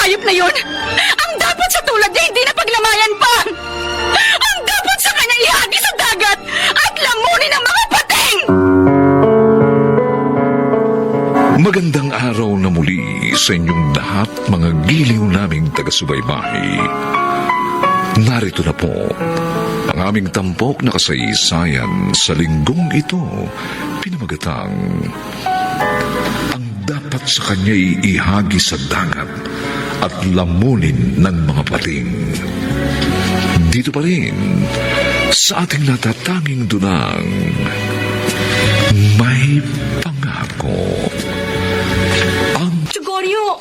hayop na yon! Ang dapat sa tulad niya hindi na paglamayan pa! Ang dapat sa kanya ihagi sa dagat at lamunin ang mga pating! Magandang araw na muli sa inyong lahat, mga giliw naming taga-subaybay. Narito na po ang aming tampok na kasaysayan sa linggong ito, pinamagatang ang dapat sa kanya'y ihagi sa dagat at lamunin ng mga pating. Dito pa rin sa ating natatanging dunang may pangako. Chugoryo,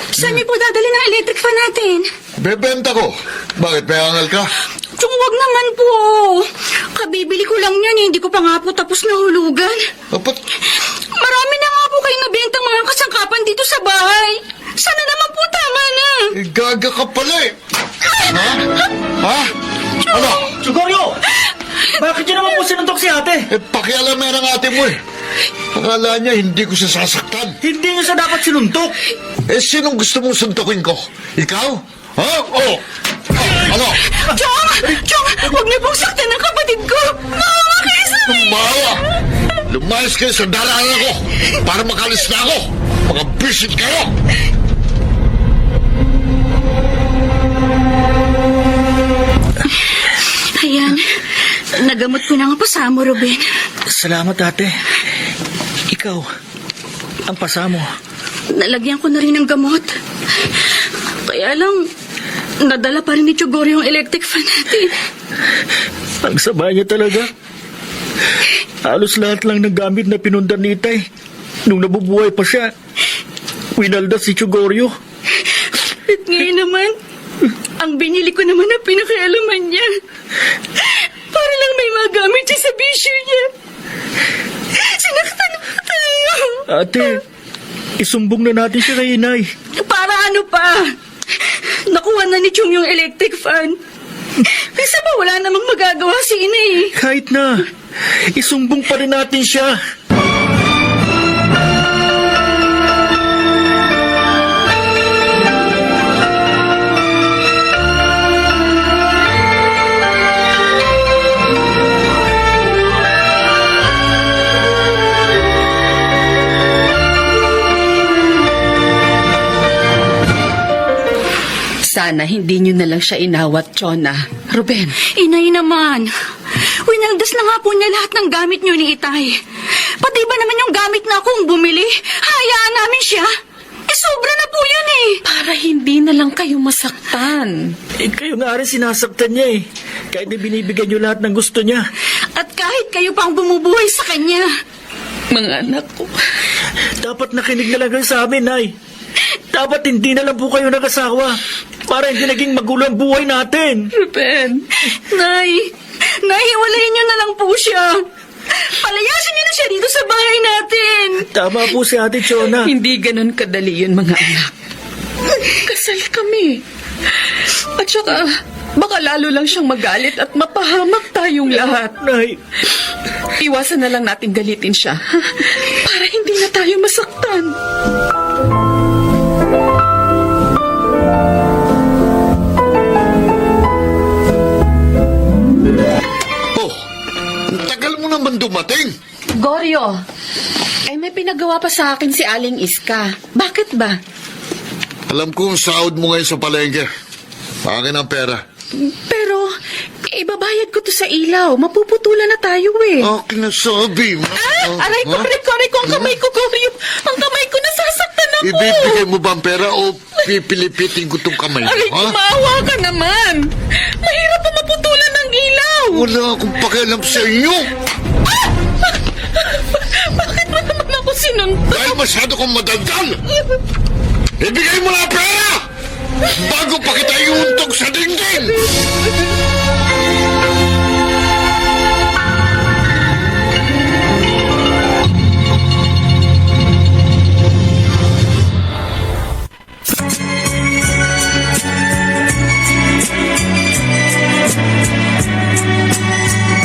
saan niyo po dadali ng electric fan natin? Bebenta ko. Bakit, may angal ka? Tsung, wag naman po. Kabibili ko lang yan, hindi ko pa nga po tapos na hulugan. Dapat, Marami na nga po kayong nabentang mga kasangkapan dito sa bahay. Sana naman po tama na. gaga ka pala eh. Ha? Ha? Ano? Chugoryo! Bakit niyo naman po sinuntok si ate? Pakialamay ng ate mo eh. Akala niya hindi ko siya sasaktan. Hindi niyo siya dapat sinuntok. Sinong gusto mong suntukin ko? Ikaw? Ha? Oo. Ano? Chong! Chong! Huwag niyo pong saktan ang kapatid ko! Maawa kayo sa amin! Maawa! Lumayas kayo sa daraanan ko para makalis na ako. Mga bisit kayo! Ayan, nagamot ko na nga pasamo, Ruben. Salamat ate. Ikaw, ang pasamo. Nalagyan ko na rin ng gamot. Kaya lang, nadala pa rin ni Chugoryo yung electric fan natin. Ang sama niya talaga. Halos lahat lang ng gamit na pinundan ni Itay. Nung nabubuhay pa siya, winalda si Chugoryo. At ngayon naman, ang binili ko naman na pinakialaman niya. Para lang may magamit siya sa bisyo niya. Sinaktan pa tayo. Ate, isumbong na natin siya kay Inay. Para ano pa? Nakuha na ni Chong yung electric fan. Kasi ba wala namang magagawa si Ina eh. Kahit na, isumbong pa rin natin siya. Sana hindi nyo na lang siya inawat, Chona. Ruben. Inay naman. Winaldas na nga po niya lahat ng gamit niyo ni Itay. Pati ba naman yung gamit na akong bumili? Hayaan namin siya. Sobra na po yun eh. Para hindi na lang kayo masaktan. Kayo nga rin sinasaktan niya eh. Kahit na binibigyan niyo lahat ng gusto niya. At kahit kayo pang bumubuhay sa kanya. Mga anak ko. Dapat nakinig na lang kayo sa amin, Nay. Dapat hindi na lang po kayo nag-asawa para hindi naging magulo ang buhay natin. Ruben. Nay, hiwalayin niyo na lang po siya. Palayasin niyo na siya dito sa bahay natin. Tama po si Ate Chona. Hindi ganun kadali yun, mga anak. Kasal kami. At saka, baka lalo lang siyang magalit at mapahamak tayong lahat. Nay, Iwasan na lang natin galitin siya. Para hindi na tayo masaktan. Oh, ang tagal mo naman dumating. Goryo, ay may pinagawa pa sa akin si Aling Iska. Bakit ba? Alam ko ang sahod mo ngayon sa palengke. Akin ang pera. Pero, ibabayad ko to sa ilaw. Mapuputulan na tayo eh. Akin na sabi mo. Aray ko, aray ko, ang kamay ko, Goryo. Ang kamay ko, nasasaktan ako. Ibibigay mo ba ang pera o pipilipitin ko itong kamay mo? Aray ko, Ha? maawa ka naman. Mahirap pa maputulan ng ilaw. Wala akong pakialam sa inyo. Bakit mo naman ako sinuntok? Dahil masyado kong madaldal. Ibigay mo na ang pera! Bago pa kita iuntog sa dingding!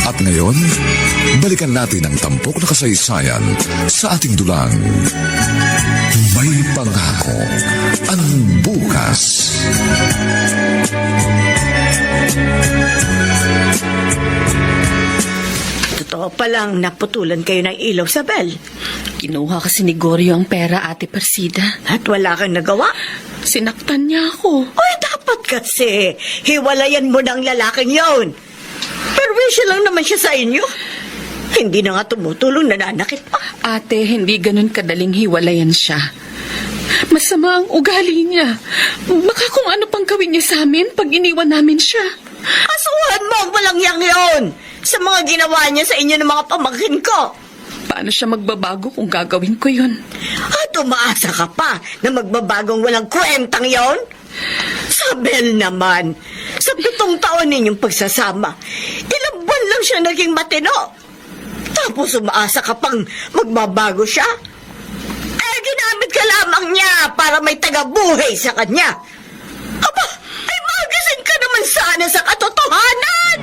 At ngayon, balikan balikan natin ang tampok na kasaysayan sa ating dulang. May pangako ang bukas. Totoo palang naputulan kayo ng ilaw sa bell. Kinuha kasi ni Goryo ang pera, Ate Persida. At wala kang nagawa. Sinaktan niya ako. Oy, dapat kasi. Hiwalayan mo ng lalaking yon. Perwisyo lang naman siya sa inyo. Hindi na nga tumutulong, nananakit pa. Ate, hindi ganun kadaling hiwalayan siya. Masama ang ugali niya. Baka kung ano pang gawin niya sa amin pag iniwan namin siya. Asuhan mo ang walang yang yon sa mga ginawa niya sa inyo ng mga pamangkin ko. Paano siya magbabago kung gagawin ko yun? At umaasa ka pa na magbabagong walang kwentang yon? Sa Bel naman, sa 7 taon ninyong pagsasama, ilang buwan lang siya naging matino. Tapos umaasa ka pang magbabago siya? Eh, ginamit ka lamang niya para may tagabuhay sa kanya. Aba, ay magasin ka naman sana sa katotohanan!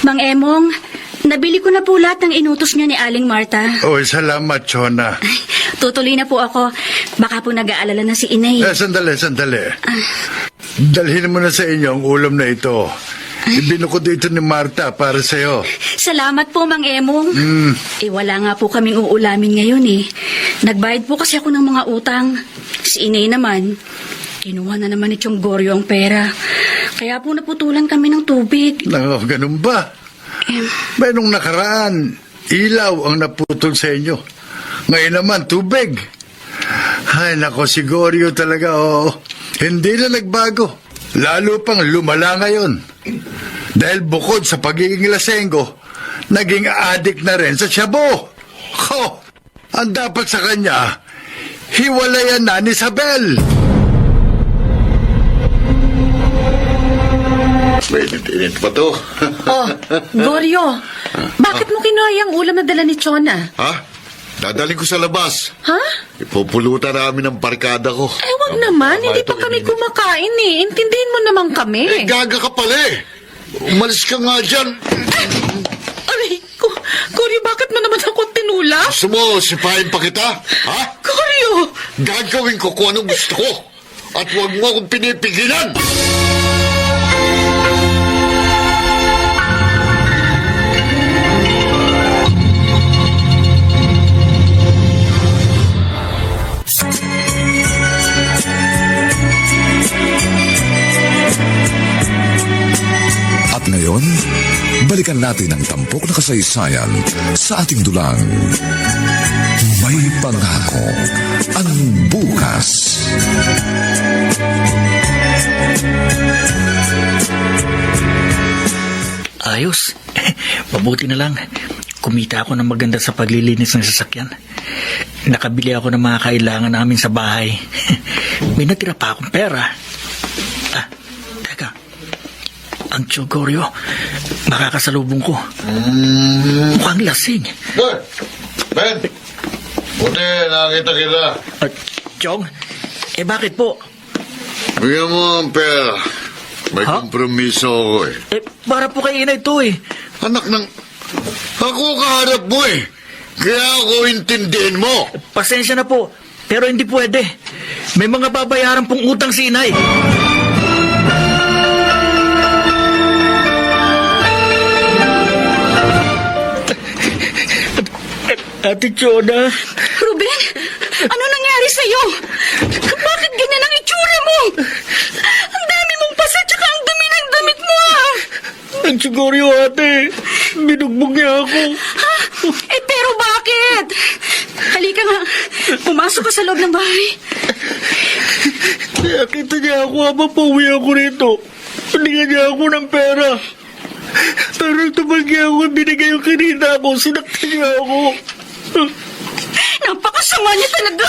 Mang Emong, nabili ko na po lahat ng inutos niyo ni Aling Marta. Oy, salamat, Chona. Tutuloy na po ako. Baka po nag-aalala na si Inay. Sandali. Dalhin mo na sa inyo ang ulam na ito. Ibinukod ito ni Marta para sa'yo. Salamat po, Mang Emong. Eh, wala nga po kaming uulamin ngayon eh. Nagbayad po kasi ako ng mga utang. Si Inay naman, kinuha na naman ni Tiyong Goryo ang pera. Kaya po naputulan kami ng tubig. Nako, ganun ba? May nung nakaraan, ilaw ang naputol sa inyo. Ngayon naman, tubig. Ay, nako, si Goryo talaga, oo. Hindi na nagbago. Lalo pang lumala ngayon. Dahil bukod sa pagiging lasenggo, naging addict na rin sa shabu. Ho! Ang dapat sa kanya, hiwalayan na ni Isabel. Mainit-init pa to. Oh, Goryo, bakit mo kinuha yung ulam na dala ni Chona? Ha? Dadaling ko sa labas. Ha? Ipupulutan namin ang barkada ko. Eh, wag naman. Hindi pa kami kumakain eh. Intindihin mo naman kami. Eh, gaga ka pala eh. Umalis ka nga dyan. Aray, Goryo, bakit mo naman ako tinula? Gusto mo, sipahin pa kita? Ha? Goryo! Gagawin ko kung anong gusto ko. At huwag mo akong pinipigilan. At ngayon, balikan natin ang tampok na kasaysayan sa ating dulang. May pangako ang bukas. Ayos. Mabuti na lang. Kumita ako ng maganda sa paglilinis ng sasakyan. Nakabili ako ng mga kailangan namin sa bahay. May natira pa akong pera. Teka. Ang Tiyong Goryo, makakasalubong ko. Mukhang lasing. Ben! Buti, nakita kita. Tiyong, bakit po? Bigyan mo ang pera. May kompromiso ako eh. Para po kay Inay to eh. Anak ng... Ako kaharap mo eh. Kaya ako intindihin mo. Pasensya na po, pero hindi pwede. May mga babayaran pong utang si Inay. Ate Chona. Ruben, ano nangyari sa'yo? Bakit ganyan ang itsura mo? Ang dami mong pasa tsaka ang dumi ng damit mo ah! Ang Goryo, ate. Binugbog niya ako. Ha? Eh pero bakit? Halika nga, pumasok ka sa loob ng bahay. Nakita niya ako habang pauwi ako rito. Binigyan niya ako ng pera. Pero nung tumanggi ako, binigay yung kanina ako. Sinaktan niya ako. Napakasama niya talaga.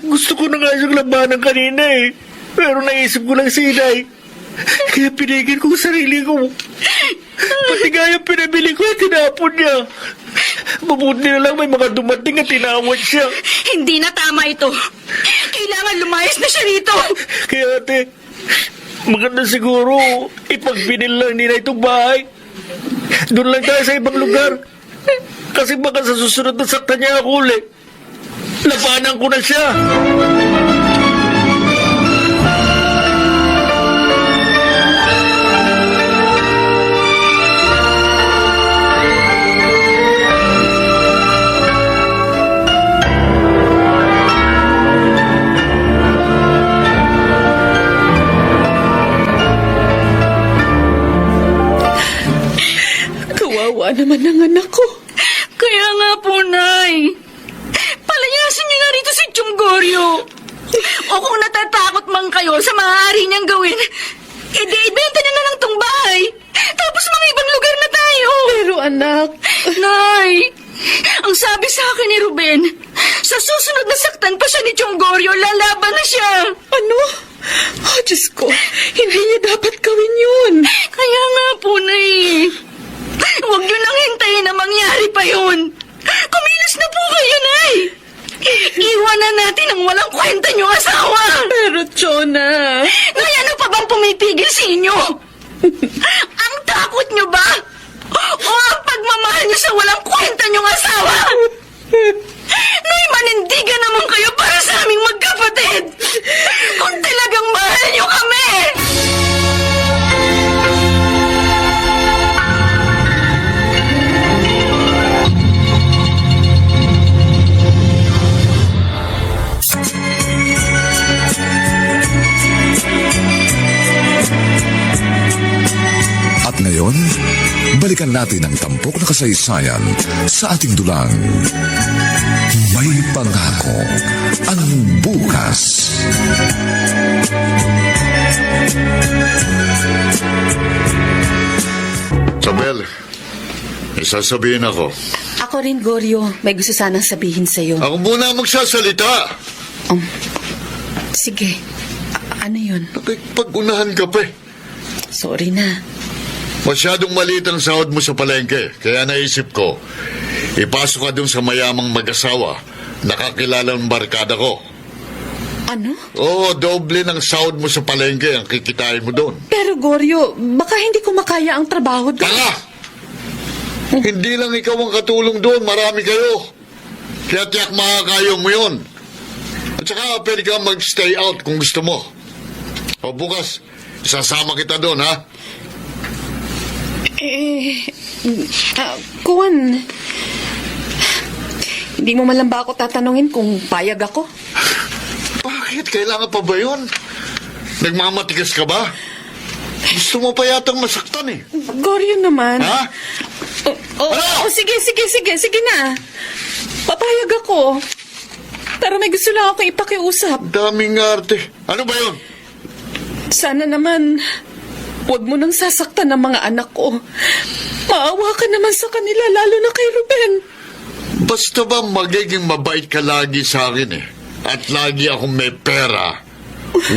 Gusto ko na nga siyang labanan kanina eh. Pero naisip ko lang si Inay. Kaya pinigil ko ang sarili ko. Pati nga yung pinabili ko, tinapon niya. Mabuti na lang may mga dumating at tinawad siya. Hindi na tama ito. Kailangan lumayas na siya rito. Kaya ate, maganda siguro ipagbinil lang nila itong bahay. Doon lang tayo sa ibang lugar. Kasi baka sa susunod na sakta niya ako ulit. Labanan ko na siya. Kawawa naman ang anak ko. Kaya nga po, Nay. Palayasin niyo na rito si Chunggoryo. O kung natatakot man kayo sa maaari niyang gawin, ibenta niyo na lang tong bahay. Tapos mga ibang lugar na tayo. Pero anak, Nay, ang sabi sa akin ni Ruben, sa susunod na saktan pa siya ni Chunggoryo, lalaban na siya. ano? Oh, Diyos ko, hindi niya dapat gawin yun. Kaya nga po, Nay. Huwag niyo nang hintayin na mangyari pa yun. Kumilos na po kayo, Nay. Iwanan natin ang walang kwenta niyong asawa. Pero, Chona, Nay, ano pa bang pumipigil sa inyo? Ang takot niyo ba? O ang pagmamahal niyo sa walang kwenta niyong asawa? Nay, manindigan naman kayo para sa aming magkapatid. Kung talagang mahal niyo kami. At ngayon, balikan natin ang tampok na kasaysayan sa ating dulang. May pangako ang bukas. Sabel, may sasabihin ako. ako rin, Goryo. May gusto sanang sabihin sa'yo. Ako muna ang magsasalita. Sige, ano yun? Nakipag-unahan ka pa eh. Sorry na. Masyadong maliit ang sahod mo sa palengke. Kaya naisip ko, ipasok ka dun sa mayamang mag-asawa. Nakakilala ng barkada ko. Ano? Oo, doble ng sahod mo sa palengke ang kikitain mo doon. Pero, Goryo, baka hindi ko makaya ang trabaho doon. Tanga! Hindi lang ikaw ang katulong doon, marami kayo. Kaya tiyak makakayo mo yun. At saka pwede ka mag-stay out kung gusto mo. O bukas, isasama kita doon, ha? Kuwan, hindi mo man lang ba ako tatanungin kung payag ako? Bakit? Kailangan pa ba yun? Nagmamatigas ka ba? Gusto mo pa yatang masaktan eh. Goryo naman. Ha? Sige na. Papayag ako. Pero may gusto lang akong ipakiusap. Daming arte. Ano ba yun? Sana naman, huwag mo nang sasaktan ng mga anak ko. Maawa ka naman sa kanila, lalo na kay Ruben. Basta ba magiging mabait ka lagi sa akin eh. At lagi akong may pera.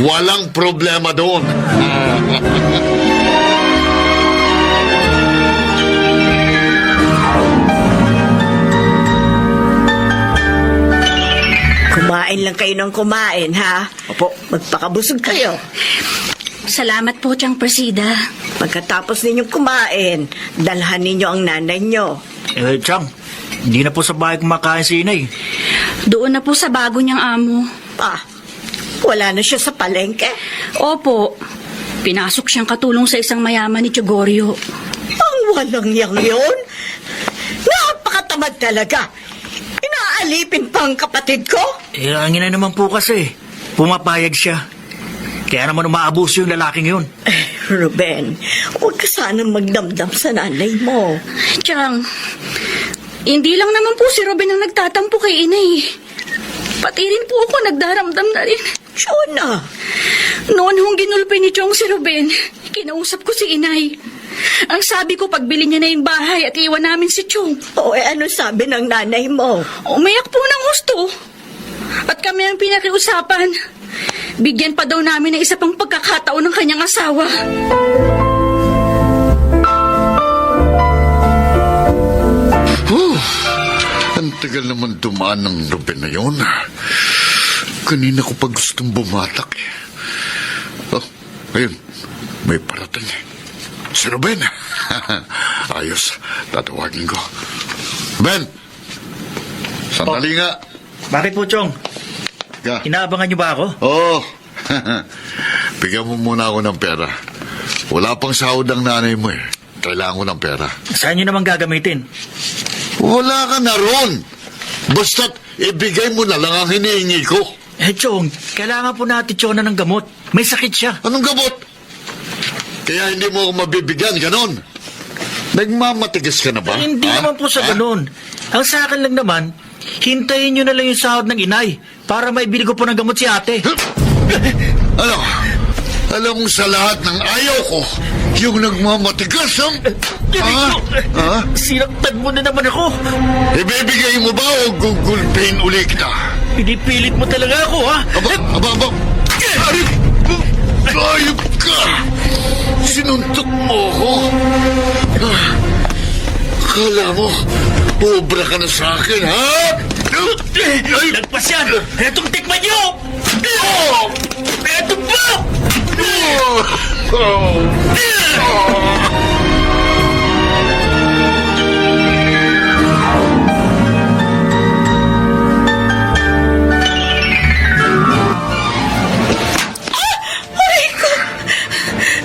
Walang problema doon. Kumain lang kayo ng kumain, ha? Opo. Magpakabusog kayo. Salamat po, Tiyang Presida. Pagkatapos ninyong kumain, dalhan ninyo ang nanay nyo. Chang, hindi na po sa bahay kumakain si Inay. Doon na po sa bago niyang amo. Wala na siya sa palengke. Opo, pinasok siyang katulong sa isang mayaman ni Chugoryo. Ang walang yang yun. Napakatamad talaga. Inaalipin pa ang kapatid ko. Ang ina naman po kasi, pumapayag siya. Kaya naman umaabuso yung lalaking yun. Ruben, huwag ka sana magdamdam sa nanay mo. Tiyang, hindi lang naman po si Ruben ang nagtatampo kay Inay. Pati rin po ako nagdaramdam na rin. Chona, Noon hong ginulpi ni Chong si Ruben, kinausap ko si Inay. Ang sabi ko, pagbili niya na yung bahay at iwan namin si Chong. ano sabi ng nanay mo? Umayak po ng gusto. At kami ang pinakiusapan. Bigyan pa daw namin ng isa pang pagkakataon ng kanyang asawa. Tagal naman dumaan ng Ruben na yun. Kanina ko pa gustong bumatak eh. Oh, ayun. May parating eh. Si Ruben. Ayos. Tatawagin ko. Ben! Sandali nga. Bakit po, Chong? Ka. Inaabangan niyo ba ako? Oo. Bigyan mo muna ako ng pera. Wala pang sahod ang nanay mo eh. Kailangan ko ng pera. Saan niyo naman gagamitin? Wala ka na ron. Basta't ibigay mo na lang ang hinihingi ko. Eh, Chong, kailangan po natin Chona ng gamot. May sakit siya. Anong gamot? Kaya hindi mo ako mabibigyan, ganon. Nagmamatigas ka na ba? Hindi Ha? naman po sa Ha? ganun. Ang sa akin lang naman, hintayin nyo na lang yung sahod ng inay para maibili ko po ng gamot si ate. Ano? Alam mo sa lahat ng ayaw ko, yung nagmamatigas ang... Ha? Sinaktan mo na naman ako. Ibibigay mo ba o gugulpin uli kita? Pinipilit mo talaga ako, ha? Aba! Ayop ka! Sinuntok mo ako! Akala mo, obra ka na sa akin, ha? Lagpas yan! Etong tikman nyo! Eto ba?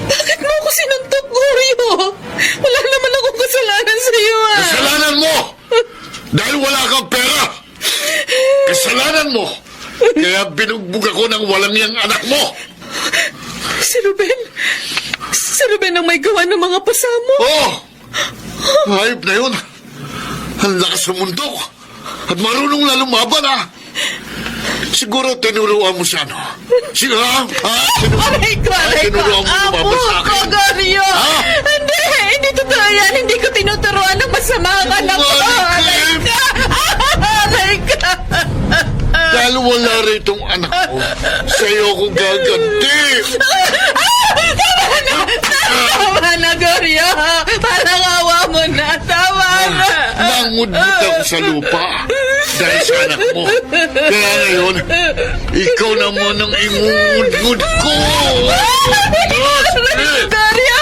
Bakit mo ako sinuntok, Goryo? Wala naman akong kasalanan sa iyo, ah. Kasalanan mo! Dahil wala kang pera! Kasalanan mo! Kaya binugbog ako ng walang yang anak mo! Si Ruben? Si Ruben ang may gawa ng mga pasamo? Oh! Hayop na yun! Ang lakas ng mundo! At marunong na lumaban, ha? Siguro tinuruan mo siya, no? Sige, ha? Aray ko! Tinuruan mo lumaban sa akin? Goryo! Ha? Hindi totoo yan. Hindi ko tinuturuan ng masama ang anak ko. Aray ka! Aray ka! Dahil wala ritong anak ko, sa'yo ko gaganti! Tama na, Goryo! Parang awa mo na. Tama na. Nangudmut ako sa lupa dahil sa anak mo. Kaya ngayon, ikaw naman ang ingungudgud ko! Goryo!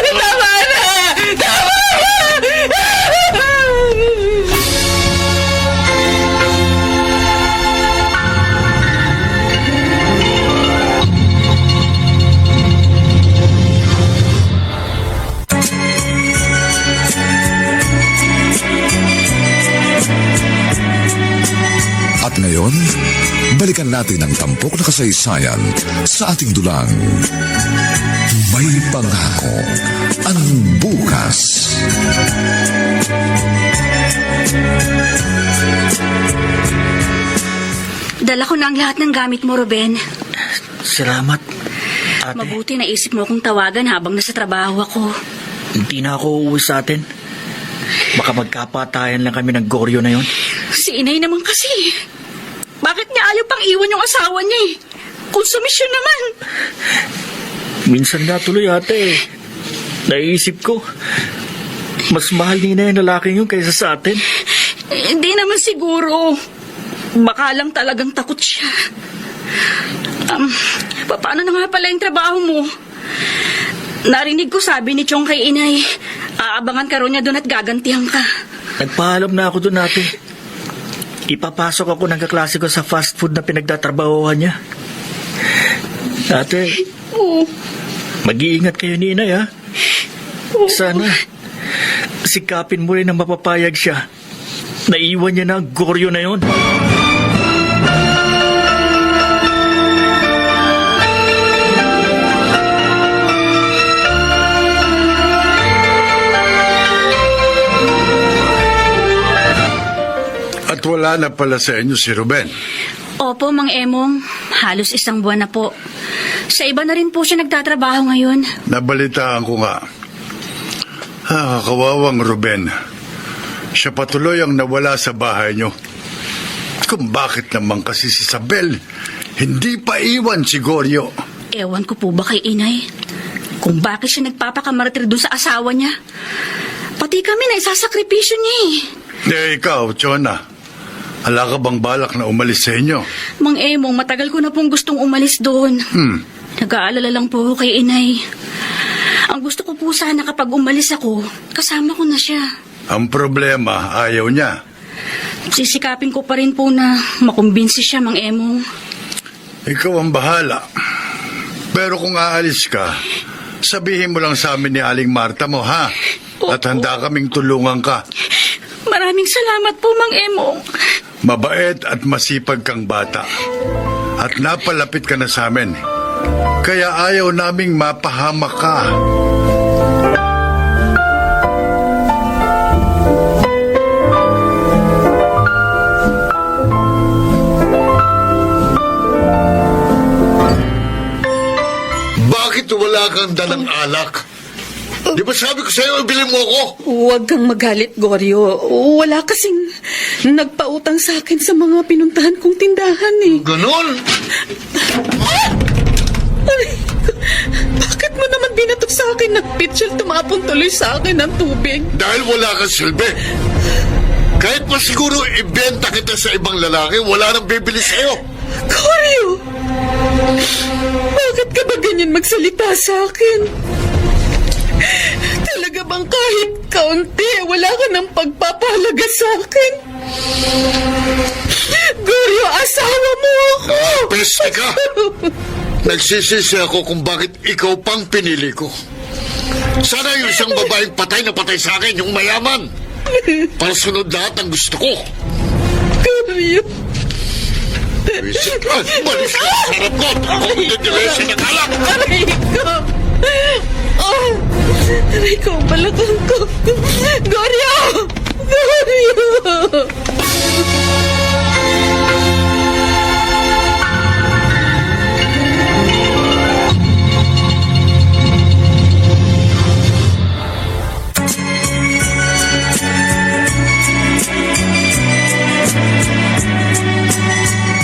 Tama na! Tama na! At ngayon, balikan natin ang tampok na kasaysayan sa ating dulang. May pangako ang bukas. Dala ko na ang lahat ng gamit mo, Ruben. Salamat, ate. Mabuti naisip mo akong tawagan habang nasa trabaho ako. Hindi na ako uuwi sa atin. Baka magkapatayan lang kami ng Goryo na yon. Si inay naman kasi. Bakit niya ayaw pang iwan yung asawa niya eh? Konsumisyon naman. Minsan nga tuloy, ate. Naisip ko, mas mahal ni na yung lalaki yun kaysa sa atin. Hindi naman siguro. Baka lang talagang takot siya. Paano na nga pala yung trabaho mo? Narinig ko sabi ni Chong kay inay, aabangan ka ron niya doon at gagantihan ka. Nagpaalam na ako doon, ate. Ipapasok ako ng kaklase ko sa fast food na pinagtatrabahohan niya. Ate, Oo. mag-iingat kayo ni inay, ha? Sana, sikapin mo rin na mapapayag siya. Naiwan niya na ang Goryo na yon. At wala na pala sa inyo si Ruben. Opo, Mang Emong. Halos isang buwan na po. Sa iba na rin po siya nagtatrabaho ngayon. Nabalitaan ko nga. Kawawang Ruben. Siya patuloy ang nawala sa bahay niyo. Kung bakit naman kasi si Isabel hindi pa iwan si Goryo. Ewan ko po ba kay inay? Kung bakit siya nagpapakamartir doon sa asawa niya. Pati kami na isasakripisyo niya eh. Ikaw, Chona, ala ka bang balak na umalis sa inyo? Mang Emong, matagal ko na pong gustong umalis doon. Nag-aalala lang po ako kay inay. Ang gusto ko po sana kapag umalis ako, kasama ko na siya. Ang problema, ayaw niya. Sisikapin ko pa rin po na makumbinsi siya, Mang Emong. Ikaw ang bahala. Pero kung aalis ka, sabihin mo lang sa amin ni Aling Marta mo, ha? At handa kaming tulungan ka. Maraming salamat po, Mang Emong. Mabait at masipag kang bata. At napalapit ka na sa amin. Kaya ayaw naming mapahamak ka. Bakit wala kang dalang alak? Di ba sabi ko sa'yo, ibili mo ako? Huwag kang magalit, Goryo. Wala kasing nagpautang sa akin sa mga pinuntahan kong tindahan eh. Ganon? Ay, bakit mo naman binato sa akin ng pitchel tumapon tuloy sa akin ng tubig? Dahil wala kang silbi. Kahit pa siguro ibenta kita sa ibang lalaki, wala nang bibili sa'yo. Goryo! Bakit ka ba ganyan magsalita sa akin? Talaga bang kahit kaunti, wala ka ng pagpapahalaga sa akin? Goryo, asawa mo ako! Peste ka! Nagsisisi ako kung bakit ikaw pang pinili ko. Sana yung isang babaeng patay na patay sa akin, yung mayaman. Para sunod lahat ang gusto ko. Goryo! Visit ka! Malis ka sa harap ko! Ako ang nagdilesa ng alak! Aray ko! Oh! Aray ko, balakang ko! Goryo! Goryo!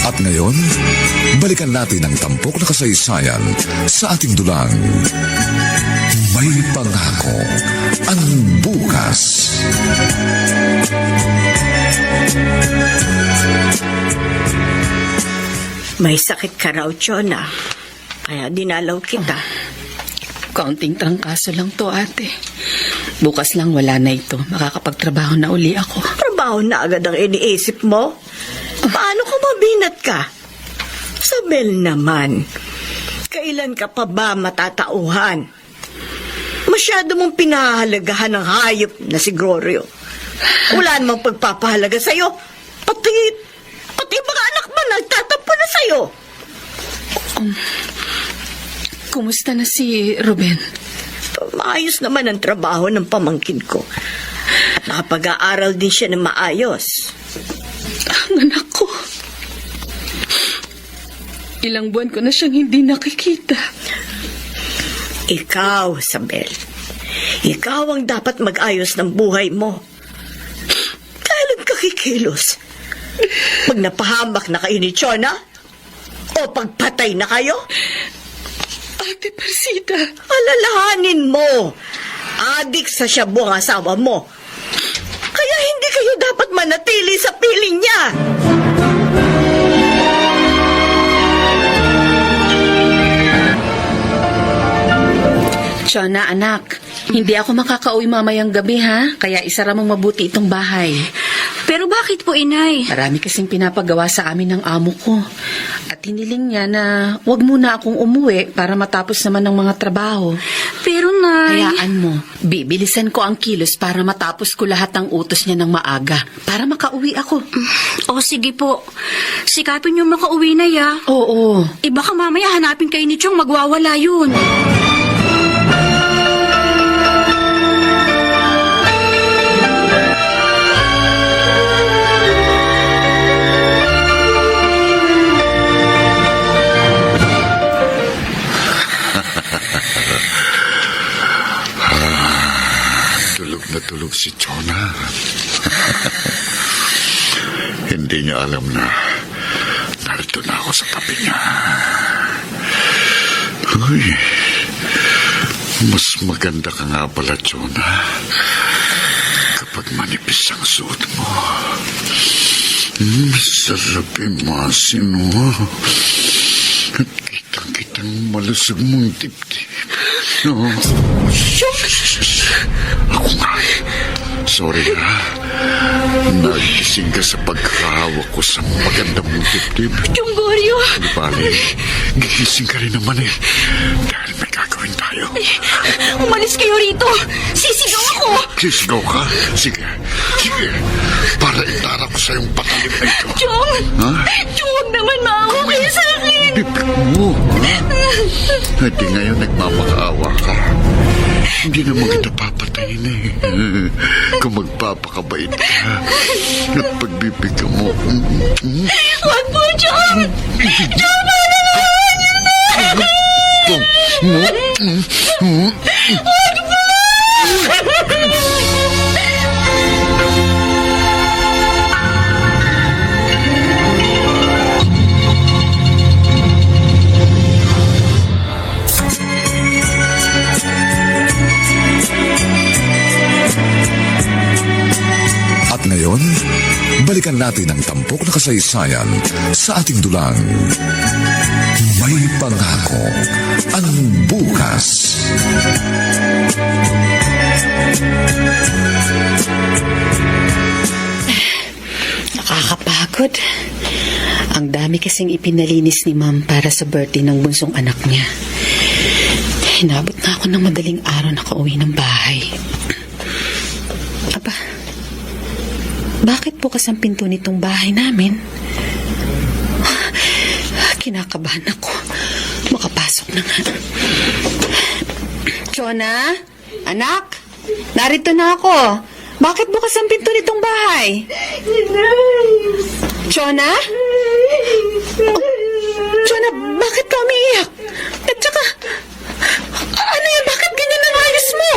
At ngayon, balikan natin ang tampok na kasaysayan sa ating dulang. May pangako ang bukas. May sakit ka raw, Chona. Kaya dinalaw kita. Kaunting trangkaso lang to, ate. Bukas lang wala na ito. Makakapagtrabaho na uli ako. Trabaho na agad ang iniisip mo. Paano kung mabinat ka? Sabel naman, kailan ka pa ba matatauhan? Masyado mong pinahahalagahan ng hayop na si Glorio. Wala namang pagpapahalaga sa'yo. Pati mga anak mo nagtatampo na sa'yo. Kumusta na si Ruben? Maayos naman ang trabaho ng pamangkin ko. At nakapag-aaral din siya ng maayos. Ang anak ko. Ilang buwan ko na siyang hindi nakikita. Ikaw, Sabel. Ikaw ang dapat mag-ayos ng buhay mo. Kailan ka kikilos? Pag napahamak na kayo ni Chona? O pagpatay na kayo? Ate Persida. Alalahanin mo. Adik sa shabu ang asawa mo. Kaya hindi kayo dapat manatili sa piling niya. Chona, anak. Hindi ako makakauwi mamayang gabi, ha? Kaya isara mong mabuti itong bahay. Pero bakit po, inay? Marami kasing pinapagawa sa amin ng amo ko. At hiniling niya na wag muna akong umuwi para matapos naman ng mga trabaho. Pero, nay... Hayaan mo, bibilisan ko ang kilos para matapos ko lahat ng utos niya ng maaga. Para makauwi ako. O, sige po. Sikapin niyo makauwi na, ya. Oo. Baka mamaya hanapin kayo ni Chong, magwawala yun. Tulog si Chona. Hindi niya alam na narito na ako sa tabi niya. Uy, mas maganda ka nga pala, Chona. kapag manipis ang suot mo. Sarap imasin mo. At kitang-kitang malusog mong dibdib. No. Ako nga. Sorry ha. Nagising ka sa pagkahawak ko sa maganda mong dibdib. Chong Goryo! Di bali, gigising ka rin naman eh. Dahil may gagawin tayo. Umalis kayo rito! Sisigaw ako! Sisigaw ka? Sige. Sige. Para itara ko sa iyong patalim na ito. Chong! Ha? Chong, huwag naman maawa kayo sa akin! Bibig mo, ha? At di ngayon nagmamakaawa ka. Hindi naman kita papatayin eh. Kung magpapakabait ka at pagbibigyan mo. Huwag po, Chong! Chong, panalawan niyo na! Huwag po! At ngayon, balikan natin ang tampok na kasaysayan sa ating dulang. May pangako ang bukas. Nakakapagod. Ang dami kasing ipinalinis ni Ma'am para sa birthday ng bunsong anak niya. Hinabot na ako ng madaling araw na kauwi ng bahay. Aba, bakit bukas ang pinto nitong bahay namin? Kinakabahan ako. Makapasok na nga. Chona? Anak? Narito na ako. Bakit bukas ang pinto nitong bahay? Chona? Chona, bakit ka umiiyak? At saka, ano yan? Bakit ganyan ang ayos mo?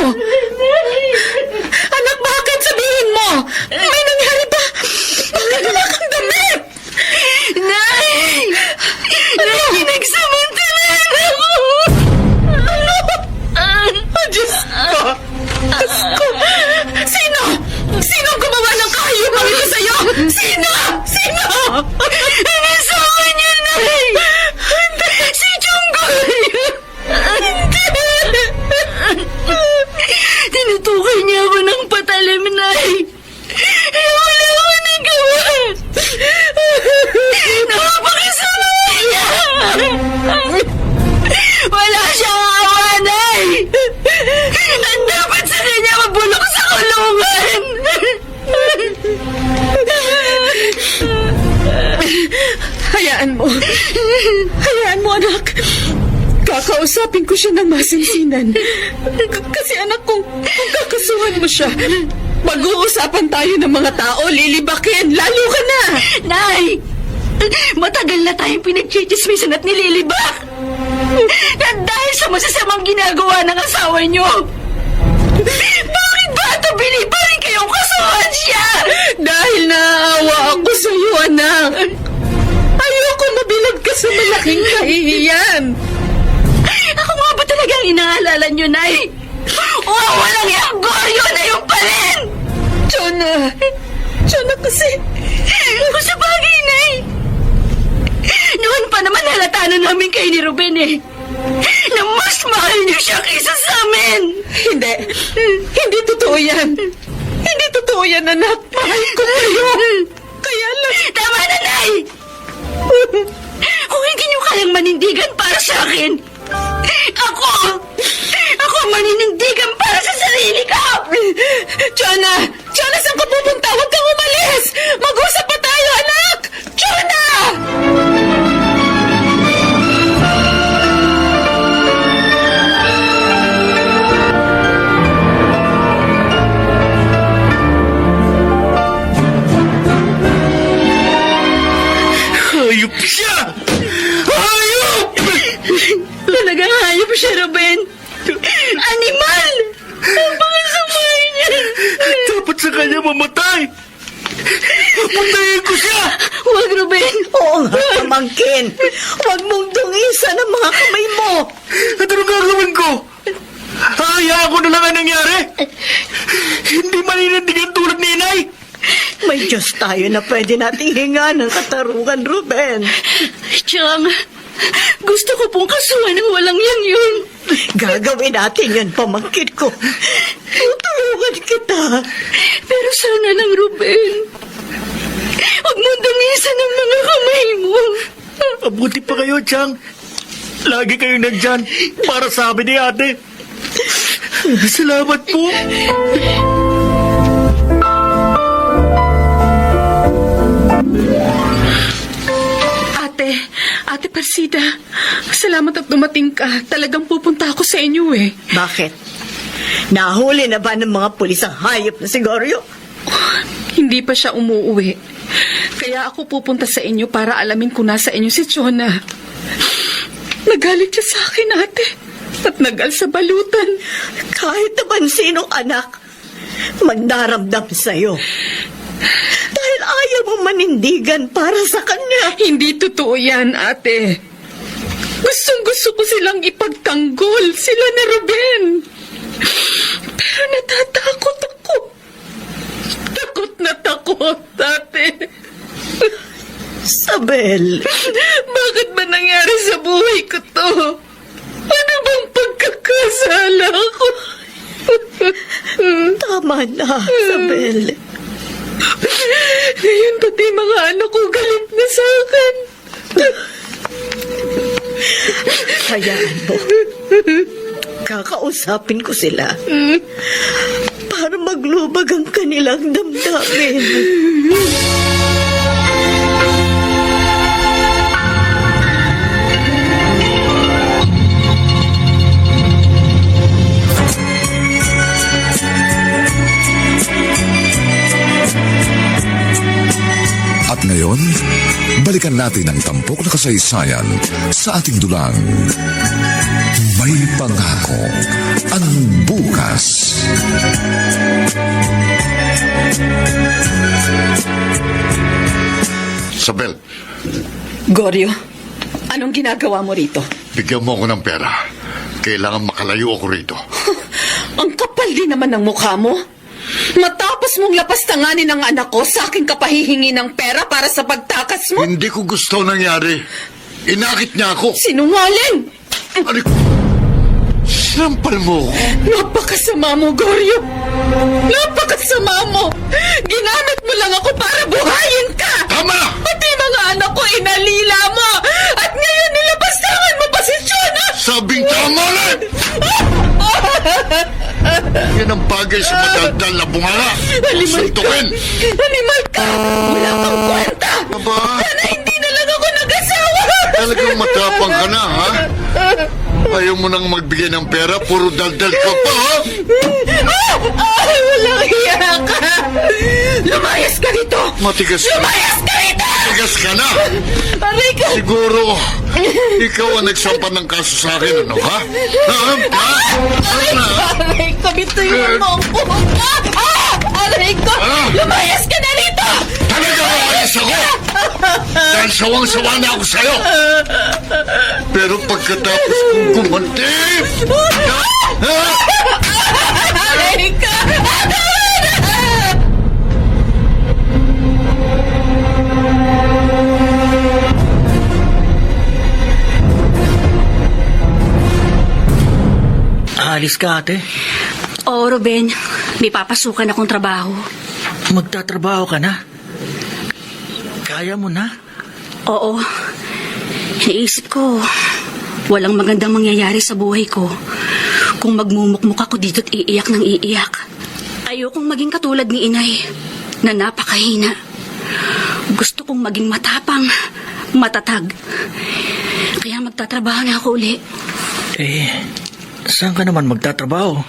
Anak, bakit? Sabihin mo! May nangyari ba? Bakit wala kang damit? Nay! Nay, pinagsamantalahan ako! Oh, Diyos ko! Diyos ko! Sino? Sino ang gumawa ng kahiyupan ito sa'yo? Sino? Sino? Inasawa niya, Nay! Si Chonggoy! Tinutukoy niya ako ng patalim, Nay! Wala ako nagawa! Napakasama niya! Wala siyang awa, Nay! Ang dapat sa kanya mabulok sa kulungan! Hayaan mo. Hayaan mo, anak. Kakausapin ko siya ng masinsinan. Kasi anak, kung kakasuhan mo siya, mag-uusapan tayo ng mga tao, lilibakin, lalo ka na. Nay! Matagal na tayong pinagchichismisan at nililibak! At dahil sa masasamang ginagawa ng asawa niyo! Bakit ba ito binibaling kayong kasuhan siya? Dahil naaawa ako sa iyo, anak. Ayoko mabilad ka sa malaking kahihiyan. Ako nga ba talagang inaalala niyo, Nay? O walang yung Goryo na yung palin! Chona kasi... Kung sa bagay, Nay! Noon pa naman halata na namin kayo ni Ruben eh. Na mas mahal niyo siya kaysa sa amin. Hindi totoo yan. Hindi totoo yan, anak. Mahal ko kayo. Kaya lang... Tama na, Nay! Kung hindi niyo kayang manindigan para sa akin, ako maninindigan para sa sarili ko! Chona, saan ka pupunta? Huwag kang umalis! Mag-usap pa tayo, anak! Chona! Hayop siya! Hayop! Talagang hayop siya, Ruben. Animal! Ang pangasama niya. Dapat sa kanya mamatay! Patayin ko siya! Huwag, Ruben. Oo nga, pamangkin. Huwag mong dungisan ang mga kamay mo. At ano gagawin ko? Hayaan ko na lang ang nangyari? Hindi maninindigan tulad May Diyos tayo na pwede nating hinga ng katarungan, Ruben. Chang, gusto ko pong kasuhan ng walang yang yun. Gagawin natin yan, pamangkin ko. Tutulungan kita. Pero sana lang, Ruben. Huwag mo damisan ng mga kamay mo. Mabuti pa kayo, Chang. Lagi kayong nandyan para sa amin ni ate. Salamat po. Ate Persida, salamat at dumating ka. Talagang pupunta ako sa inyo eh. Bakit? Nahuli na ba ng mga pulis ang hayop na si Goryo? Hindi pa siya umuwi. Kaya ako pupunta sa inyo para alamin kung nasa inyo si Jonah. Nagalit siya sa akin, ate. At nagal sa balutan. Kahit naman sinong anak, magdaramdam sa'yo. Dahil ayaw mo manindigan para sa kanya. Hindi totoo yan, ate. Gustong-gusto ko silang ipagtanggol. Sila na Ruben. Pero natatakot ako. Takot na takot, ate. Sabel, Bakit ba nangyari sa buhay ko to? Ano bang pagkakasala ko? tama na, Sabel. Ngayon pati mga anak ko galit na sa akin. Hayaan mo. Kakausapin ko sila para maglubag ang kanilang damdamin. At ngayon, balikan natin ang tampok na kasaysayan sa ating dulang. May pangako ang bukas. Sabel, Goryo, anong ginagawa mo rito? bigyan mo ako ng pera. Kailangan makalayo ako rito. Ang kapal din naman ng mukha mo. Matapos mong lapastanganin ang anak ko, sa akin ka pahihingi ng pera para sa pagtakas mo? Hindi ko gusto nangyari. Inakit niya ako. Sinungaling! Ano? Sinampal mo ako. Napakasama mo, Goryo! Napakasama mo! Ginamit mo lang ako para buhayin ka! Tama na! Pati mga anak ko inalila mo! At ngayon nilapastangan mo pa si Jonah! Sabing tama na! Yan ang bagay sa madaldal na bunganga. Animal ka! Suntukin! Animal ka! Wala kang kwenta! Aba, Sana hindi na lang ako nag-asawa! talagang matapang ka na, ha? Ayaw mo nang magbigay ng pera, puro daldal ka pa, ha? Walang hiya ka! Lumayas ka dito! Matigas ka na. Lumayas ka dito! Matigas ka na! Aray ka! Siguro, ikaw ang nagsampa ng kaso sa akin, ano, ha? Ha? Ha? Ano na? Aray ka! Bituin mo ako! Aray ka! Lumayas ka na dito! Talaga maalis ako! Dahil sawang-sawa na ako sa'yo! Pero pagkatapos kong gumanti... Ha? Aray ka! Aalis ka, ate. Oo, Ruben. May papasukan akong trabaho. Magtatrabaho ka na. Kaya mo na. Oo. Naisip ko, walang magandang mangyayari sa buhay ko kung magmumukmuk ako dito at iiyak ng iiyak. Ayokong maging katulad ni inay na napakahina. Gusto kong maging matapang, matatag. Kaya magtatrabaho na ako uli. Saan ka naman magtatrabaho?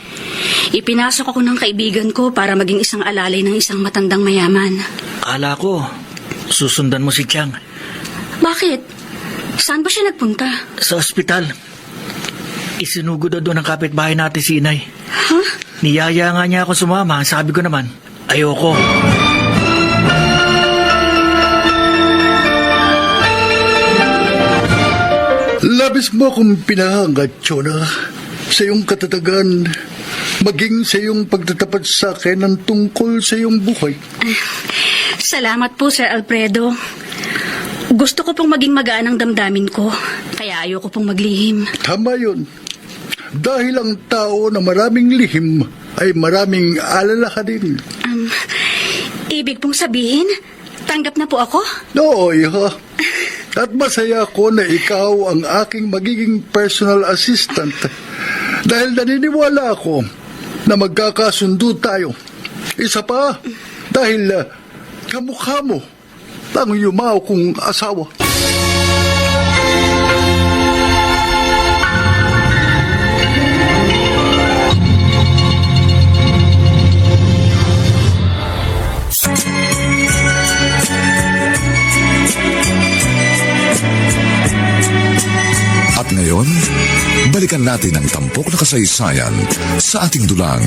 Ipinasok ako ng kaibigan ko para maging isang alalay ng isang matandang mayaman. Akala ko, susundan mo si Chang Bakit? Saan ba siya nagpunta? sa ospital. Isinugod na doon ang kapitbahay natin si inay. Ha? Niyaya nga niya ako sumama. Sabi ko naman, ayoko. Labis mo akong pinahangat, Jonah, sa iyong katatagan, maging sa iyong pagtatapat sa akin ng tungkol sa iyong buhay. Salamat po, Sir Alfredo. Gusto ko pong maging magaan ang damdamin ko, kaya ayoko pong maglihim. Tama yun. Dahil ang tao na maraming lihim ay maraming alala din. Ibig pong sabihin, tanggap na po ako? Oo, iha. At masaya ako na ikaw ang aking magiging personal assistant. Dahil naniniwala ako na magkakasundo tayo. Isa pa, dahil kamukha mo ang yumaw kong asawa. At ngayon, balikan natin ang tampok na kasaysayan sa ating dulang.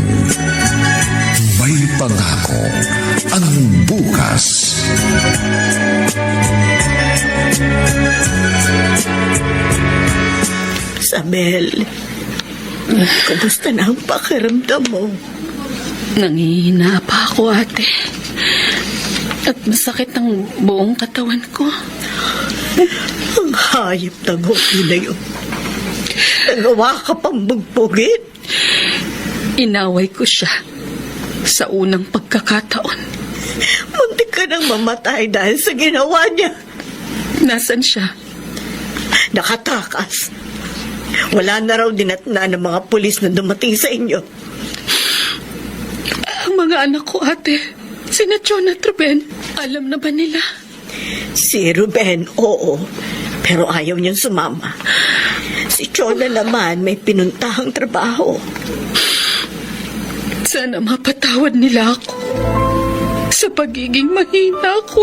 May pangako ang bukas. Isabel, kumusta na ang pakiramdam mo? Nangihina pa ako, ate. At masakit ang buong katawan ko. Ang hayop ng hoki na yun. Nagawa ka pang bugbugin. Inaway ko siya sa unang pagkakataon. Muntik ka nang mamatay dahil sa ginawa niya. Nasaan siya? Nakatakas. Wala na raw dinatna ng mga pulis na dumating sa inyo. Ang mga anak ko, ate. Sina John at Ruben. Alam na ba nila? Si Ruben, oo. Pero ayaw niyang sumama. Si Chona naman may pinuntahang trabaho. Sana mapatawad nila ako sa pagiging mahina ko.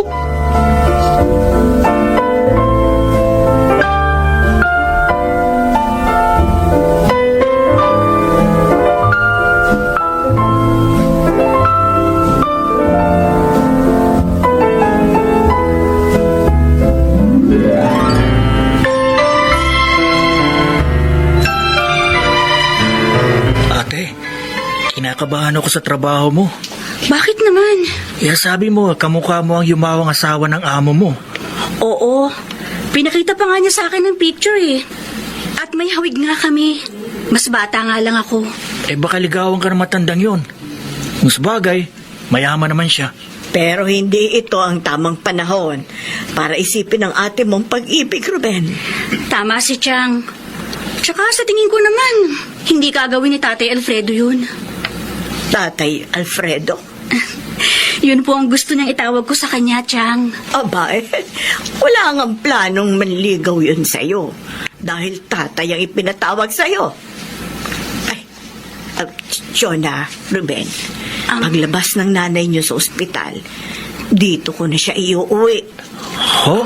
Kinakabahan ako sa trabaho mo. Bakit naman? Sabi mo, kamukha mo ang yumawang asawa ng amo mo. Oo, pinakita pa nga niya sa akin ng picture eh. At may hawig nga kami. Mas bata nga lang ako. Baka ligawan ka ng matandang yon. Mas bagay, mayaman naman siya. Pero hindi ito ang tamang panahon para isipin ang ate mong pag-ibig, Ruben. Tama si Chang. Tsaka sa tingin ko naman, hindi gagawin ni Tatay Alfredo yun. Tatay Alfredo? Yun po ang gusto niyang itawag ko sa kanya, Chang. Aba, wala ngang planong manligaw yun sa'yo. Dahil tatay ang ipinatawag sa'yo. Ay, Jonah, Ruben, paglabas ng nanay niyo sa ospital, dito ko na siya iuwi. Ho?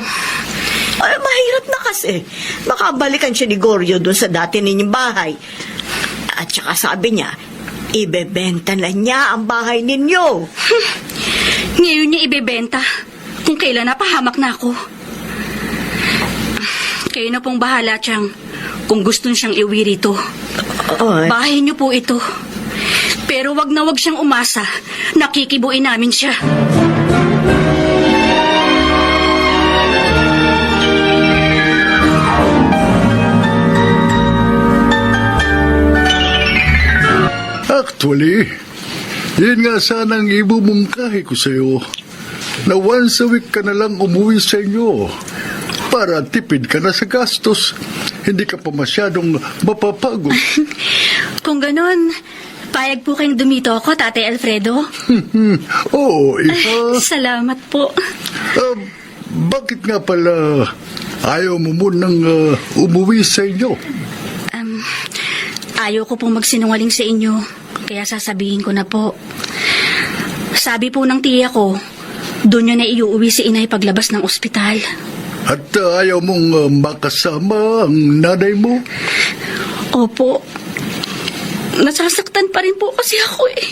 Ay, mahirap na kasi. Makabalikan siya ni Goryo doon sa dati ninyong bahay. At saka sabi niya, ibebenta na niya ang bahay ninyo. Ngayon niya ibebenta. Kung kailan napahamak na ako. Kayo na pong bahala, Chang. Kung gusto siyang iuwi rito. Bahay niyo po ito. Pero wag na wag siyang umasa. Nakikibuin namin siya. Actually, yun nga sanang ibumungkahi ko sa'yo na once a week ka na lang umuwi sa inyo para tipid ka na sa gastos. Hindi ka pa masyadong mapapagod. Kung ganon, payag po kayong dumito ako, Tatay Alfredo. Oo, iha. Salamat po. Bakit nga pala ayaw mo munang umuwi sa inyo? Ayaw ko pong magsinungaling sa inyo, kaya sasabihin ko na po. Sabi po ng tiya ko, doon niya na iuwi si inay paglabas ng ospital. At ayaw mong makasama ang nanay mo? Opo. Nasasaktan pa rin po kasi ako eh.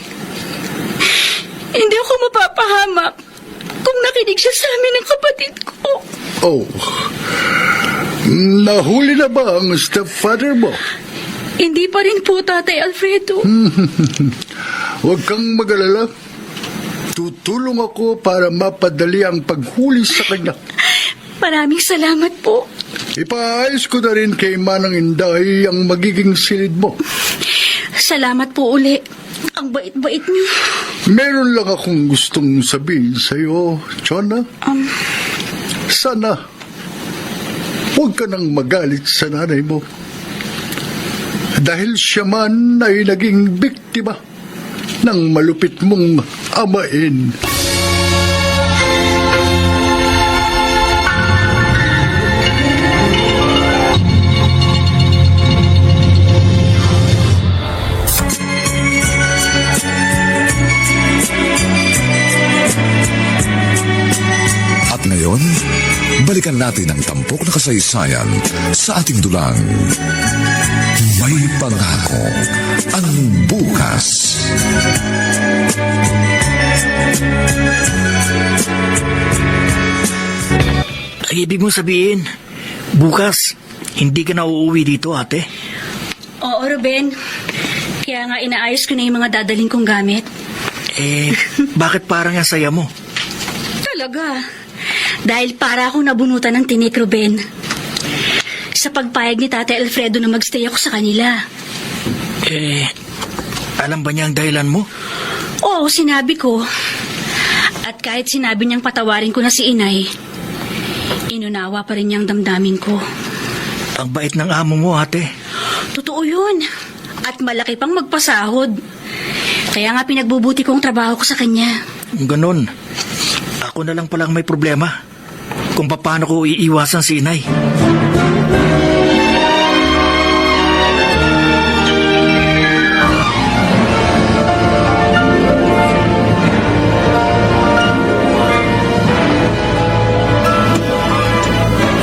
Hindi ako mapapahamak kung nakinig siya sa amin ng kapatid ko. Oh, nahuli na ba ang stepfather mo? Hindi pa rin po, Tatay Alfredo. Huwag kang mag-alala. Tutulong ako para mapadali ang paghuli sa kanya. Maraming salamat po. Ipaayos ko na rin kay Manang Inday ang magiging silid mo. Salamat po uli. Ang bait-bait niyo. Meron lang akong gustong sabihin sa'yo, Chona. Sana, huwag ka nang magalit sa nanay mo. Dahil siya man ay naging biktima ng malupit mong amain. At ngayon, balikan natin ang tampok na kasaysayan sa ating dulang. May pangako ang bukas. Ay, ibig mo sabihin, bukas, hindi ka na uuwi dito, ate? Oo, Ruben. Kaya nga inaayos ko na yung mga dadaling kong gamit. Bakit parang ang saya mo? Talaga. Dahil para akong nabunutan ng tinik, Ruben. Sa pagpayag ni Tate Alfredo na magstay ako sa kanila. Alam ba niya ang dahilan mo? Oo, sinabi ko. At kahit sinabi niyang patawarin ko na si Inay, inunawa pa rin niyang damdamin ko. Ang bait ng amo mo, ate. Totoo yun. At malaki pang magpasahod. Kaya nga pinagbubuti ko ang trabaho ko sa kanya. Ganon. Ako na lang palang may problema. Kung paano ko iiwasan si Inay.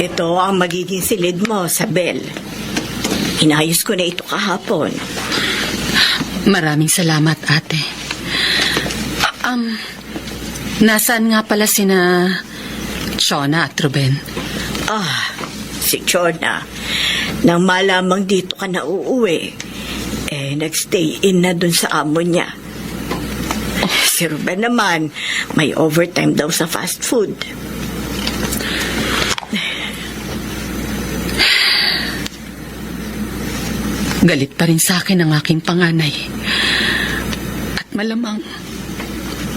Ito ang magiging silid mo, Sabel. Inayos ko na ito kahapon. Maraming salamat, ate. Nasaan nga pala sina Chona at Ruben? Si Chona. Nang malamang dito ka na uuwi, nagstay in na dun sa amo niya. Si Ruben naman, may overtime daw sa fast food. Galit pa rin sa akin ang aking panganay. At malamang,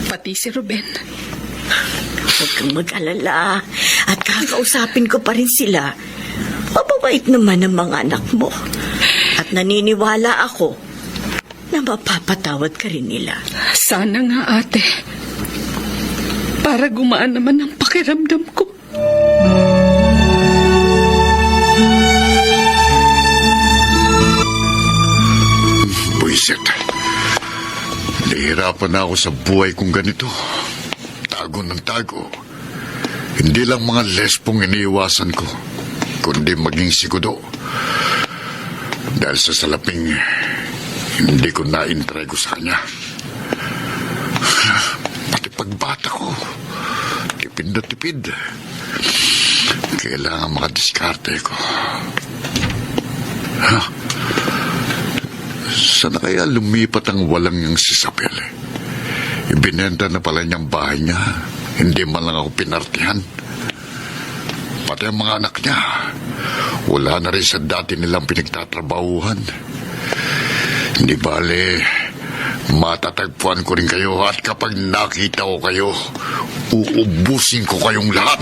pati si Ruben. Huwag kang mag-alala. At kakausapin ko pa rin sila. Mababait naman ang mga anak mo. At naniniwala ako na mapapatawad ka rin nila. Sana nga, ate. Para gumaan naman ang pakiramdam ko. Buisit. Nahihirapan na ako sa buhay kong ganito. Tago ng tago. Hindi lang mga lesbong iniiwasan ko, kundi maging sigudo. Dahil sa salaping, hindi ko na-intrego sa kanya. Pati pagbata ko, tipid na tipid. Kailangan makadiskarte ko. Sana kaya lumipat ang walang niyang si Sabel? Ibinenta na pala niyang bahay niya. Hindi man lang ako pinartihan. Pati ang mga anak niya, wala na rin sa dati nilang pinagtatrabahuhan. Hindi bale, matatagpuan ko rin kayo at kapag nakita ko kayo, uubusin ko kayong lahat.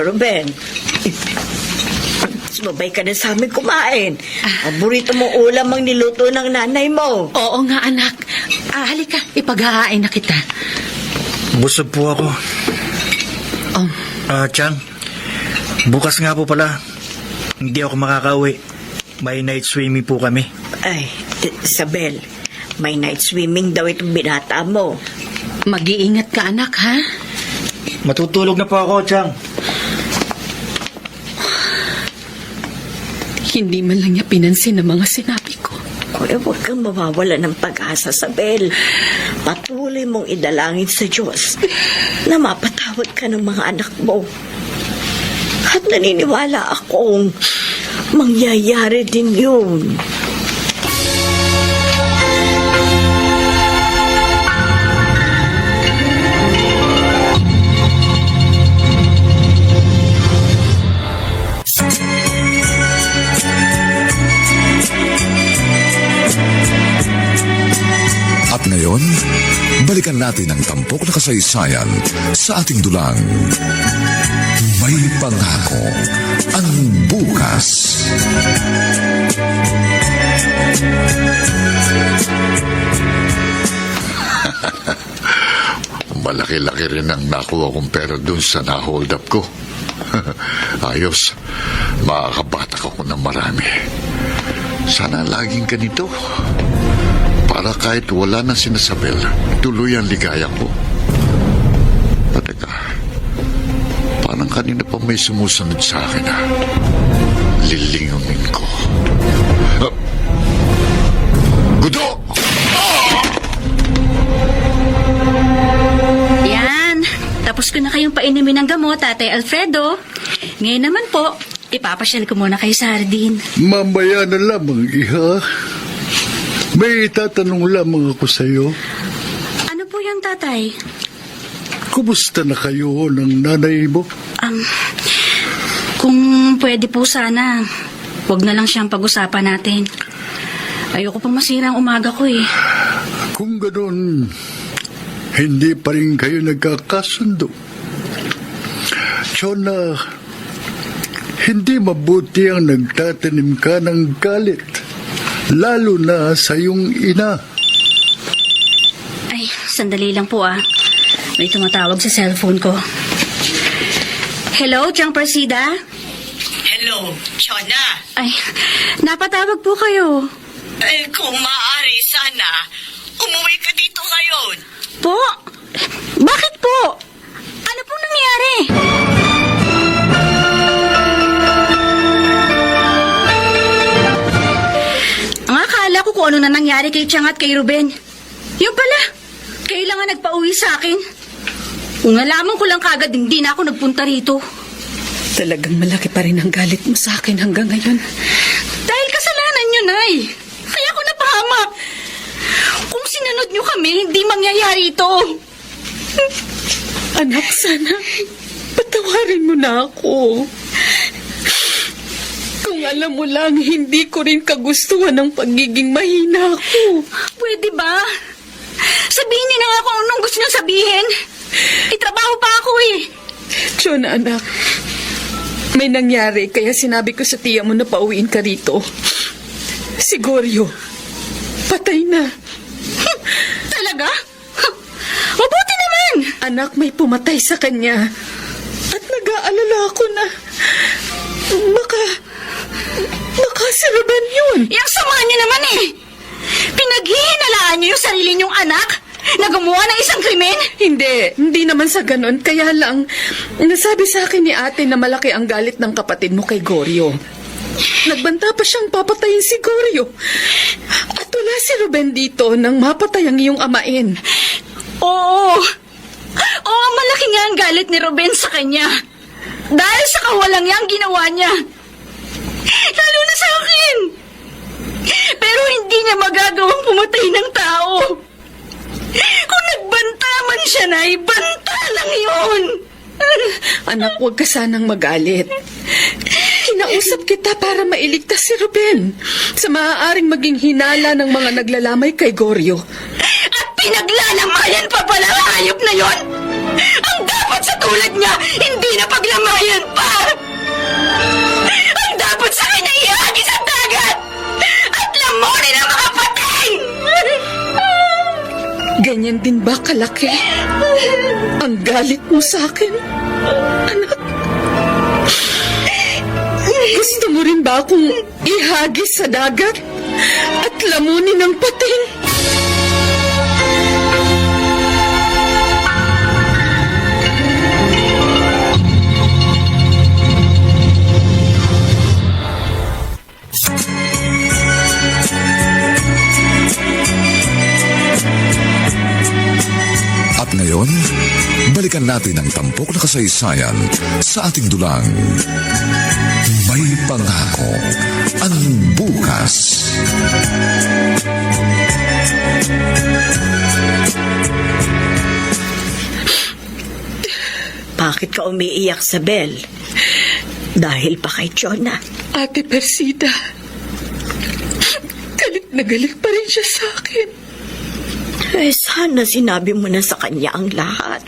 Ruben, sumabay ka na sa amin kumain. Paborito mong ulam ang niluto ng nanay mo. Oo nga, anak. Halika, ipag-aain na kita. Busog po ako. Chang, bukas nga po pala, hindi ako makakauwi. May night swimming po kami. Ay, Isabel, may night swimming daw itong binata mo. Mag-iingat ka, anak, ha? Matutulog na po ako, Chang. Hindi man lang niya pinansin ang mga sinabi ko. Naku, huwag kang mawawala ng pag-asa, Sabel. Patuloy mong idalangin sa Diyos na mapatawad ka ng mga anak mo. At naniniwala akong mangyayari din yun. At ngayon, balikan natin ang tampok na kasaysayan sa ating dulang. May pangako ang bukas. Malaki-laki rin ang nakuha kong pera dun sa na-hold up ko. Ayos, makakabatak ako ng marami. Sana laging ganito. Para kahit wala na si Isabel, tuloy ang ligaya ko. Teka, parang kanina pa may sumusunod sa akin ha. Lilingunin ko. Gudo! Yan. Tapos ko na kayong painumin ng gamot, Tatay Alfredo. Ngayon naman po, ipapasyal ko muna kay Sardin. Mamaya na lamang, iha. May itatanong lamang ako sa iyo. Ano po yung tatay? Kumusta na kayo ng nanay mo? Kung pwede po sana, wag na lang siyang pag-usapan natin. Ayoko pang masira ang umaga ko eh. Kung ganoon, hindi pa rin kayo nagkakasundo. Chona, hindi mabuti ang nagtatanim ka ng galit. Lalo na sa iyong ina. Ay, sandali lang po ah. May tumatawag sa cellphone ko. Hello, Chang Persida? Hello, Chona. Ay, napatawag po kayo. Kung maaari sana, umuwi ka dito ngayon. Po? Bakit po? Ano pong nangyari? Ang akala ko kung ano na nangyari kay Chang at kay Ruben. Yung pala, kailangan nagpa-uwi sa akin. Kung nalaman ko lang kagad, hindi na ako nagpunta rito. Talagang malaki pa rin ang galit mo sa akin hanggang ngayon. Dahil kasalanan nyo, Nay. Kaya ako napahamak. Kung sinunod nyo kami, hindi mangyayari ito. Anak, sana patawarin mo na ako. Kung alam mo lang, hindi ko rin kagustuhan ng pagiging mahina ko. Pwede ba? Sabihin niyo na nga kung anong gusto niyo sabihin. Itrabaho pa ako eh. Chona, anak, may nangyari kaya sinabi ko sa tiya mo na pauwiin ka rito. Si Goryo, patay na. Talaga? Mabuti naman. Anak, may pumatay sa kanya. At nag-aalala ako na baka si Ruben yun. Yang sama niyo naman eh. Pinaghihinalaan niyo yung sarili niyong anak na gumawa ng isang krimen? Hindi naman sa ganon. Kaya lang, nasabi sa akin ni ate na malaki ang galit ng kapatid mo kay Goryo. Nagbanta pa siyang papatayin si Goryo. At wala si Ruben dito nang mapatay ang iyong amain. Oo. Oo, malaki nga ang galit ni Ruben sa kanya. Dahil sa kawalang yang ginawa niya. Lalo na sa akin. Pero hindi niya magagawang pumatay ng tao. Kung nagbanta man siya na, ibanta lang yun. Anak, huwag ka sanang magalit. Kinausap kita para mailigtas si Ruben sa maaaring maging hinala ng mga naglalamay kay Goryo. At pinaglalamayan pa pala ang hayop na yon. Ang dapat sa tulad niya, hindi na paglamayan pa. Ang dapat sa kanya ihagis ang dagat at lamunin ang mga patay. Ganyan din ba kalaki ang galit mo sa akin, anak? Gusto mo rin ba akong ihagis sa dagat at lamunin ang pating? ngayon, balikan natin ang tampok na kasaysayan sa ating dulang. May pangako ang bukas. Bakit ka umiiyak, Sabel? Dahil pa kay Jonah. Ate Persida, galit na galit pa rin siya sa akin. Eh, sana sinabi mo na sa kanya ang lahat.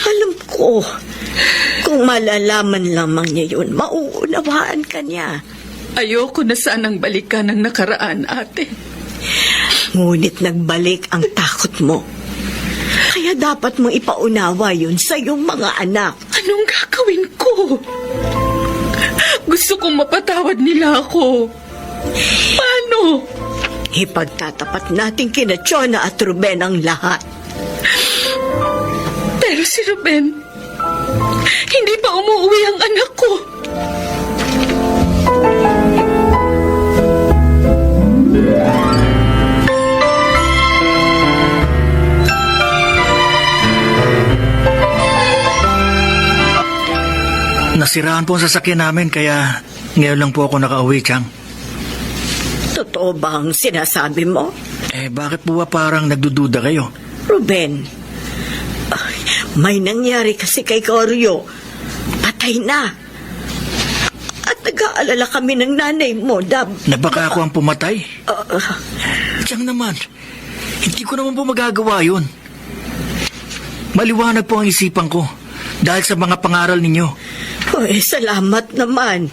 Alam ko, kung malalaman lamang niya yun, mauunawaan ka niya. Ayoko na sanang balikan ang nakaraan, ate. Ngunit nagbalik ang takot mo. Kaya dapat mong ipaunawa yun sa iyong mga anak. Anong gagawin ko? Gusto kong mapatawad nila ako. Paano? Ipagtatapat natin kina Jonah at Ruben ang lahat. Pero si Ruben, hindi pa umuwi ang anak ko. Nasiraan po ang sasakyan namin kaya ngayon lang po ako nakauwi, Chang. Totoo ba ang sinasabi mo? Bakit po ba parang nagdududa kayo? Ruben, ay, may nangyari kasi kay Goryo. Patay na. At nag-aalala kami ng nanay mo, Na baka ako ang pumatay? Chang naman, hindi ko naman po magagawa yun. Maliwanag po ang isipan ko dahil sa mga pangaral ninyo. Salamat naman.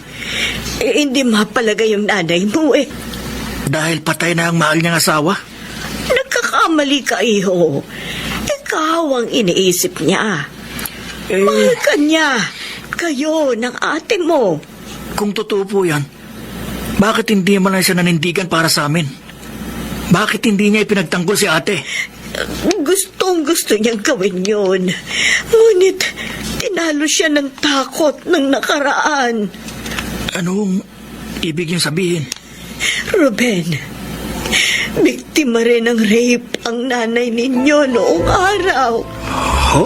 Hindi mapalagay yung nanay mo eh. Dahil patay na ang mahal niyang asawa? Nagkakamali ka, iho. Ikaw ang iniisip niya. Mahal ka niya. Kayo ng ate mo. Kung totoo po yan, bakit hindi man lang siya nanindigan para sa amin? Bakit hindi niya ipinagtanggol si ate? Gustong-gusto niyang gawin yun. Ngunit, tinalo siya ng takot ng nakaraan. Anong ibig niyong sabihin? Ruben, biktima rin ng rape ang nanay ninyo noong araw. Ho?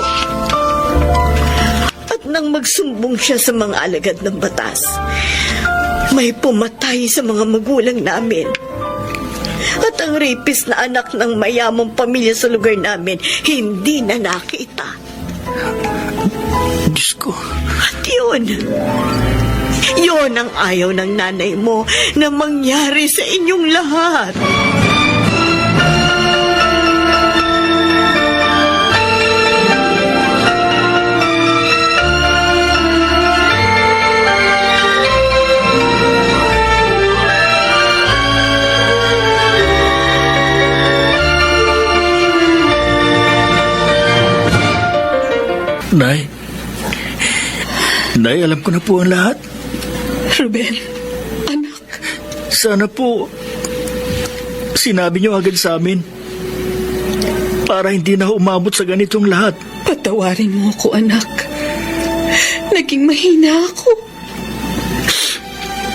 At nang magsumbong siya sa mga alagad ng batas, may pumatay sa mga magulang namin. At ang rapist na anak ng mayamang pamilya sa lugar namin, hindi na nakita. Diyos ko. At yun ang ayaw ng nanay mo na mangyari sa inyong lahat. Nay, alam ko na po ang lahat. Ruben, anak. Sana po sinabi niyo agad sa amin para hindi na umabot sa ganitong lahat. Patawarin mo ako, anak. Naging mahina ako.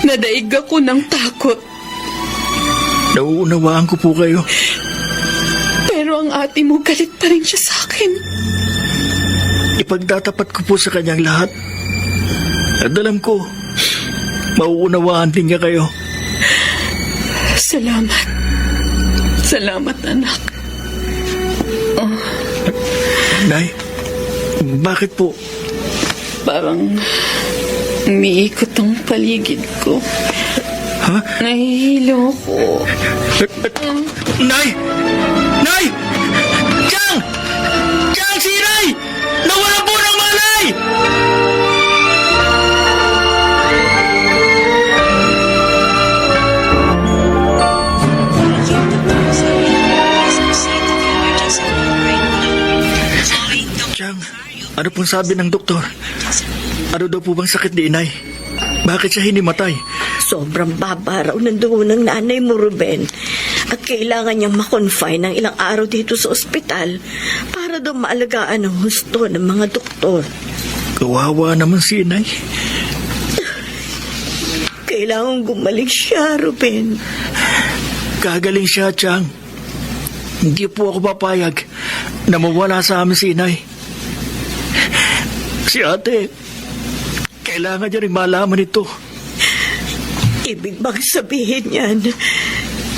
Nadaig ako ng takot. Nauunawaan ko po kayo. Pero ang ate mo galit pa rin siya sa akin. Ipagtatapat ko po sa kanyang lahat. At alam ko, mauunawaan din niya kayo. Salamat. Salamat, anak. Nay, bakit po? Parang umiikot ang paligid ko. Ha? Nahihilo ko. Nay! Nay! Chang! Chang, si Nay! Nawala po ng malay! Chang, ano pong sabi ng doktor? Ano daw po bang sakit ni Inay? Bakit siya hinimatay? Sobrang baba raw ng dugo ng nanay mo, Ruben. At kailangan niyang makonfine ng ilang araw dito sa ospital para daw maalagaan ng husto ng mga doktor. Kawawa naman si Inay. Kailangan gumaling siya, Ruben. Kagaling siya, Chang. Hindi po ako papayag na mawala sa amin si inay. Si ate, kailangan niya rin malaman ito. Ibig bang sabihin yan,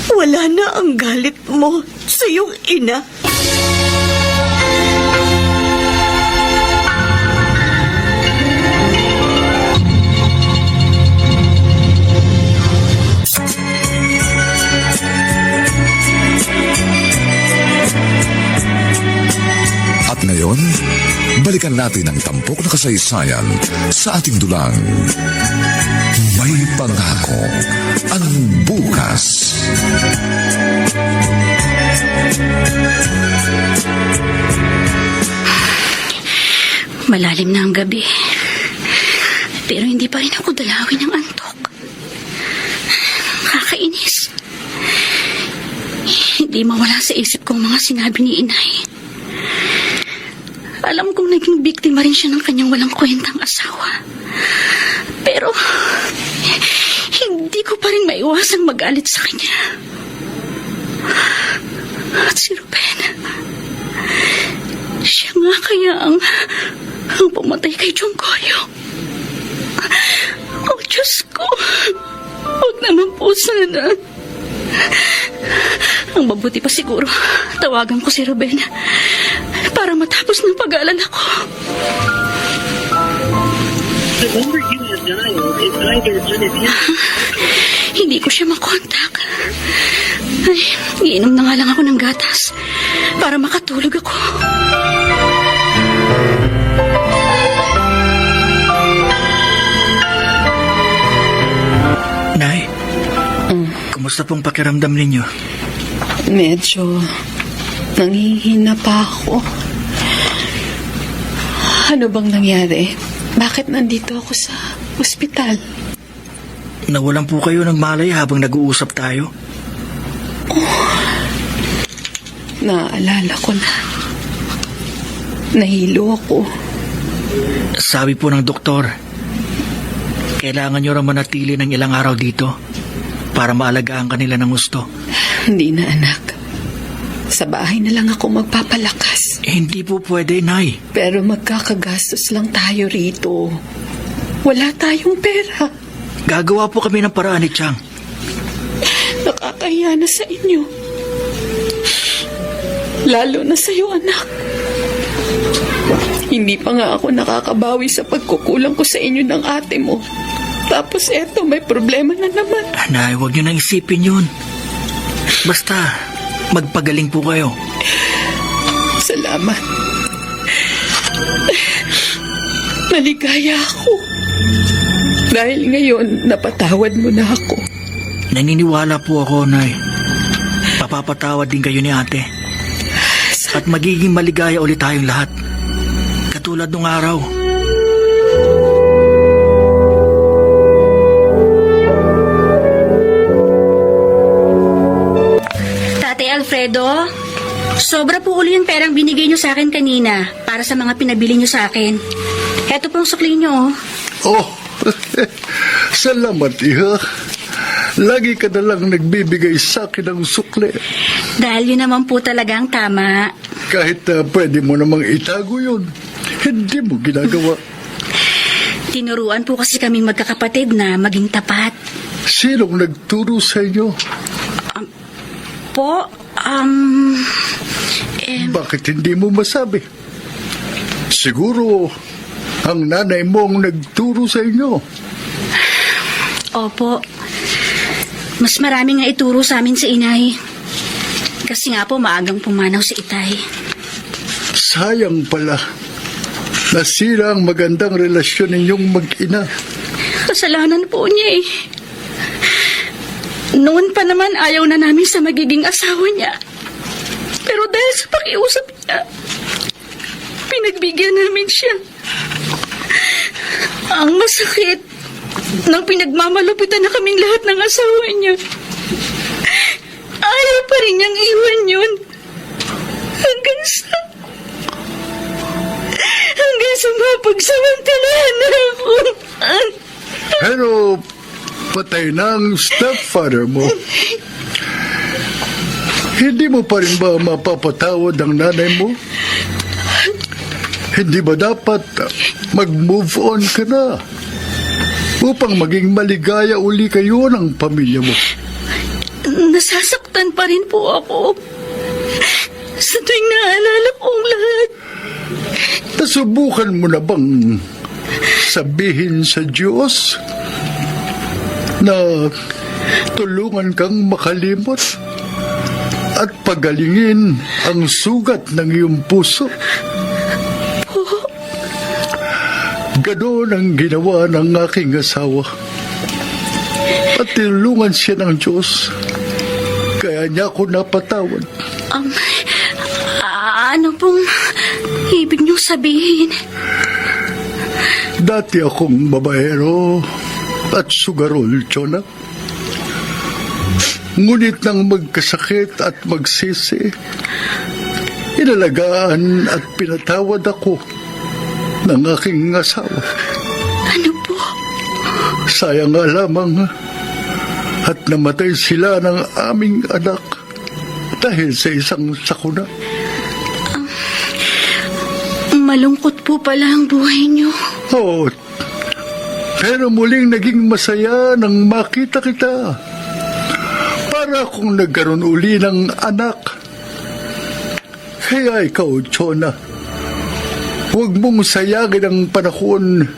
wala na ang galit mo sa iyong ina? At ngayon, balikan natin ang tampok na kasaysayan sa ating dulang. May pangako ang bukas. Malalim na ang gabi. Pero hindi pa rin ako dalawin ng antok. Kakainis. Hindi mawala sa isip kong mga sinabi ni inay. Alam kong naging biktima rin siya ng kanyang walang kwentang asawa. Pero, hindi ko pa rin maiwasang magalit sa kanya. At si Ruben, siya nga kaya ang pumatay kay Jonggorio. Oh, Diyos ko, huwag naman po sana. Ang mabuti pa siguro, tawagan ko si Ruben para matapos ng pag-aalala ko. The number you have dialed is either unattended. Hindi ko siya makontak. Ay, iinom na nga lang ako ng gatas para makatulog ako. Nay, kumusta pong pakiramdam ninyo? Medyo nanghihina pa ako. Ano bang nangyari? Bakit nandito ako sa ospital? Nawalan po kayo ng malay habang nag-uusap tayo. Naalala ko na. Nahilo ako. Sabi po ng doktor, kailangan nyo raw manatili ng ilang araw dito para maalagaan kanila ng gusto. Hindi na, anak. Sa bahay na lang ako magpapalakas. Hindi po pwede, Nay. Pero magkakagastos lang tayo rito. Wala tayong pera. Gagawa po kami ng paraan ni Chang. Nakakahiya na sa inyo. Lalo na sa'yo, anak. Hindi pa nga ako nakakabawi sa pagkukulang ko sa inyo ng ate mo. Tapos eto, may problema na naman. Nay, huwag nyo nang isipin yun. Basta, magpagaling po kayo. Salamat. Maligaya ako. Dahil ngayon, napatawad mo na ako. Naniniwala po ako, Nay. Papapatawad din kayo ni ate. At magiging maligaya ulit tayong lahat. Katulad nung araw. Tate Alfredo, sobra po uli yung perang binigay niyo sa akin kanina para sa mga pinabili niyo sa akin. Heto pong sukli niyo. Oh, salamat, iha. Lagi ka na lang nagbibigay sa akin ng sukle. Dahil yun naman po talagang tama. Kahit pwede mo namang itago yun, hindi mo ginagawa. Tinuruan po kasi kaming magkakapatid na maging tapat. Sinong nagturo sa inyo? Po, Bakit hindi mo masabi? Siguro, ang nanay mo ang nagturo sa inyo. opo. Mas marami nga ituro sa amin si inay. Kasi nga po maagang pumanaw si itay. Sayang pala. Nasira ang magandang relasyon ninyong mag-ina. Kasalanan po niya eh. Noon pa naman ayaw na namin sa magiging asawa niya. Pero dahil sa pakiusap niya, pinagbigyan namin siya. Ang masakit, nang pinagmamalapitan na kaming lahat ng asawa niya, ayaw pa rin niyang iwan yun. Hanggang sa mapagsamantalahan na ako. Pero patay na ang stepfather mo. Hindi mo pa rin ba mapapatawad ang nanay mo? Hindi ba dapat mag-move on ka na upang maging maligaya uli kayo ng pamilya mo? Nasasaktan pa rin po ako. Sa tuwing naalala ko ang lahat. Nasubukan mo na bang sabihin sa Diyos na tulungan kang makalimot at pagalingin ang sugat ng iyong puso? Ganon ang ginawa ng aking asawa. At tinulungan siya ng Diyos. Kaya niya ako napatawad. Ano pong ibig niyong sabihin? Dati akong babaero at sugarol, Chona. Ngunit nang magkasakit at magsisi, inalagaan at pinatawad ako ng aking asawa. Ano po? Sayang nga lamang at namatay sila ng aming anak dahil sa isang sakuna. Malungkot po pala ang buhay niyo. Oo, pero muling naging masaya nang makita kita. Para akong nagkaroon uli ng anak. Kaya ikaw, Chona, huwag mong sayagin ang panahon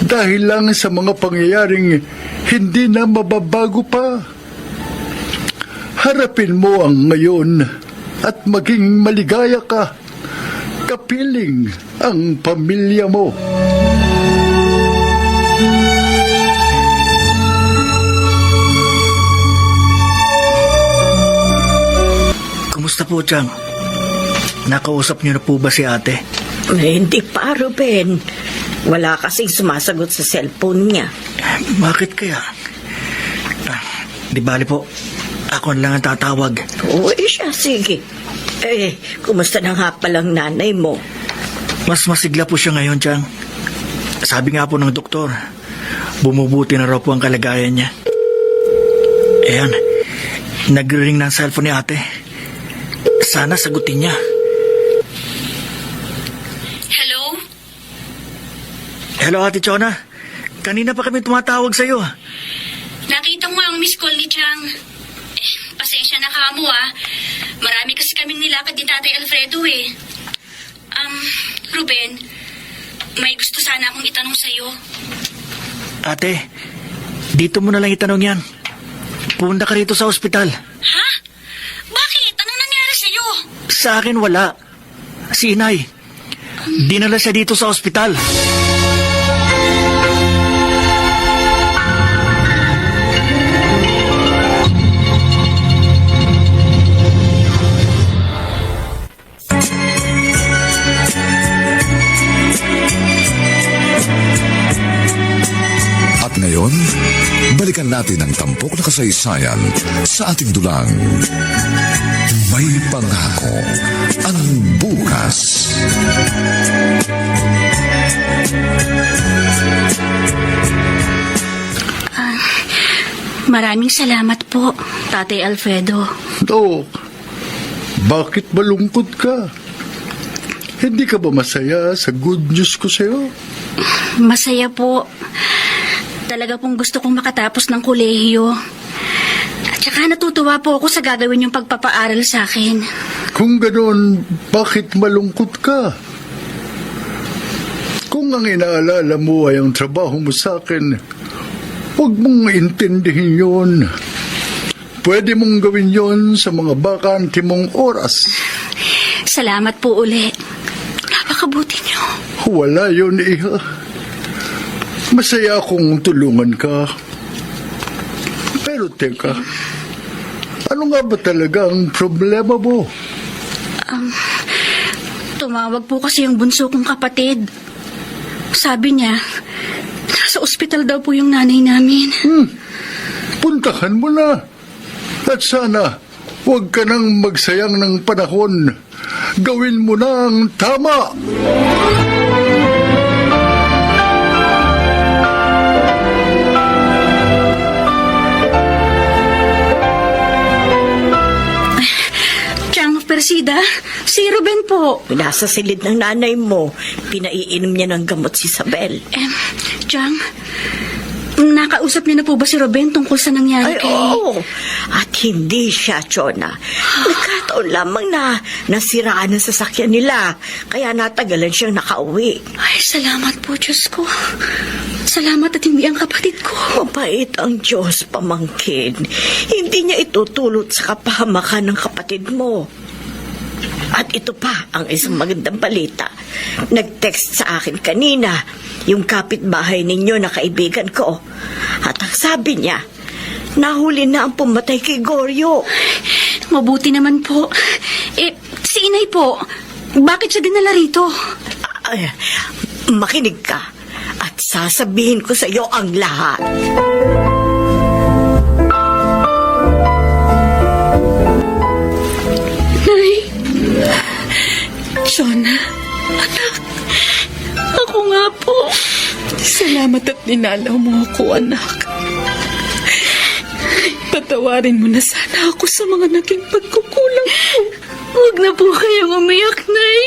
dahil lang sa mga pangyayaring hindi na mababago pa. Harapin mo ang ngayon at maging maligaya ka. Kapiling ang pamilya mo. Kumusta po, Chang? Nakausap niyo na po ba si ate? Hindi pa, Ruben. Wala kasing sumasagot sa cellphone niya. Bakit kaya? Di bali po, ako na lang ang tatawag. Oo, siya, sige. Kumusta na nga palang nanay mo? Mas masigla po siya ngayon, Chang. Sabi nga po ng doktor, bumubuti na raw po ang kalagayan niya. Ayan, nagre-ring na ang cellphone ni ate. Sana sagutin niya. Hello? Hello, Ate Chona. Kanina pa kami tumatawag sa'yo. Nakita mo ang miss call ni Chang. Pasensya na ka mo Marami kasi kaming nilakad ni Tatay Alfredo eh. Ruben, may gusto sana akong itanong sa'yo. Ate, dito mo na lang itanong yan. Punta ka rito sa ospital. Ha? Bakit? Anong nangyari sa'yo? Sa akin wala. Si Inay. Dinala siya dito sa ospital. At ngayon, balikan natin ang tampok na kasaysayan sa ating dulang. May pangako ang bukas. Maraming salamat po, Tatay Alfredo. Dok, bakit malungkot ka? Hindi ka ba masaya sa good news ko sa'yo? Masaya po. Talaga pong gusto kong makatapos ng kolehiyo. At saka natutuwa po ako sa gagawin yung pagpapaaral sa akin. Kung ganoon, bakit malungkot ka? Kung ang inaalala mo ay ang trabaho mo sa akin, huwag mong intindihin yun. Pwede mong gawin yon sa mga bakante mong oras. Salamat po uli. Napakabuti niyo. Wala yun, Iha. Masaya akong tulungan ka. Pero teka, ano nga ba talaga ang problema mo? Tumawag po kasi yung bunso kong kapatid. Sabi niya, nasa ospital daw po yung nanay namin. Puntahan mo na. At sana, huwag ka nang magsayang ng panahon. Gawin mo na ang tama. Sida, si Ruben po. Nasa silid ng nanay mo, pinaiinom niya ng gamot si Isabel. Chang, nakausap niyo na po ba si Ruben tungkol sa nangyari Ay, kay... oo. At hindi siya, Chona. Nagkataon lamang na nasiraan ang sasakyan nila. Kaya natagalan siyang nakauwi. Ay, salamat po, Diyos ko. Salamat at hindi ang kapatid ko. Mabait ang Diyos, pamangkin. Hindi niya itutulot sa kapahamakan ng kapatid mo. At ito pa ang isang magandang balita. Nag-text sa akin kanina yung kapitbahay ninyo na kaibigan ko. At ang sabi niya, nahuli na ang pumatay kay Goryo. Mabuti naman po. Si Inay po, bakit siya dinala rito? Ay, makinig ka at sasabihin ko sa iyo ang lahat. Nay, Shona, ako nga po. salamat at ninalaw mo ako, anak. Patawarin mo na sana ako sa mga naging pagkukulang ko. Huwag na po kayong umiyak, Nay.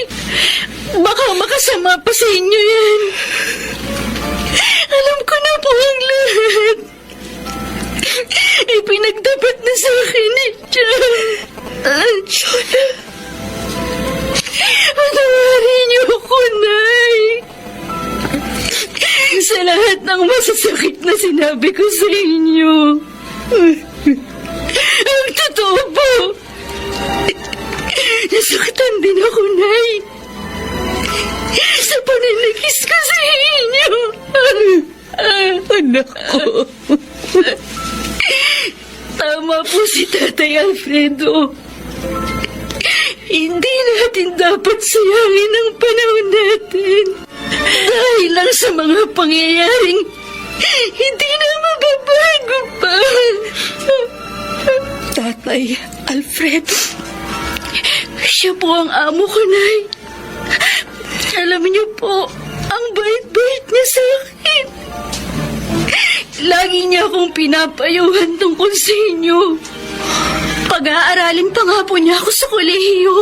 Baka makasama pa sa inyo yan. Alam ko na po ang lahat. Ipinagdapat na sa akin ni Chang. Shona, Patawarin niyo ako, Nay. Sa lahat ng masasakit na sinabi ko sa inyo. Ang totoo po. Nasaktan din ako, Nay. Sa paninikis ko sa inyo. anak ko. Tama po si Tatay Alfredo. Hindi natin dapat sayangin ang panahon natin. Dahil lang sa mga pangyayaring hindi na mababago pa. Tatay Alfredo, Siya po ang amo ko, Nay. Alam niyo po, ang bait-bait niya sa akin. Lagi niya akong pinapayuhan tungkol sa inyo. Pag-aaralin pa nga po niya ako sa kolehiyo.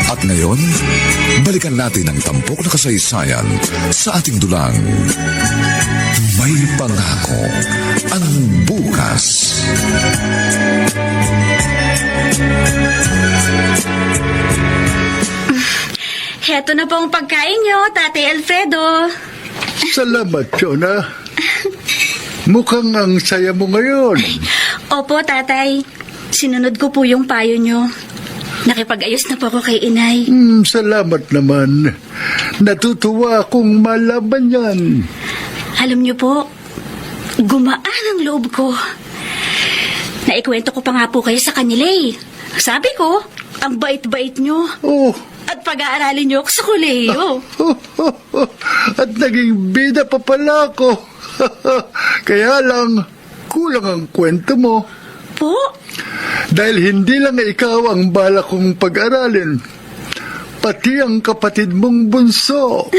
At ngayon, balikan natin ang tampok na kasaysayan sa ating dulang. May pangako ang bukas. Heto na po ang pagkain niyo, Tatay Alfredo. Salamat, Chona. Mukhang ang saya mo ngayon. Opo, Tatay. Sinunod ko po yung payo niyo. Nakipag-ayos na po ako kay Inay. Salamat naman. Natutuwa akong malaman yan. Alam niyo po, gumaan ang loob ko. Naikwento ko pa nga po kayo sa kanila eh. Sabi ko, ang bait-bait niyo. Oh, At pag-aaralin niyo ako sa kolehiyo. at naging bida pa pala ako. Kaya lang, kulang ang kwento mo. Po? Dahil hindi lang ikaw ang bala kong pag-aralin, pati ang kapatid mong bunso.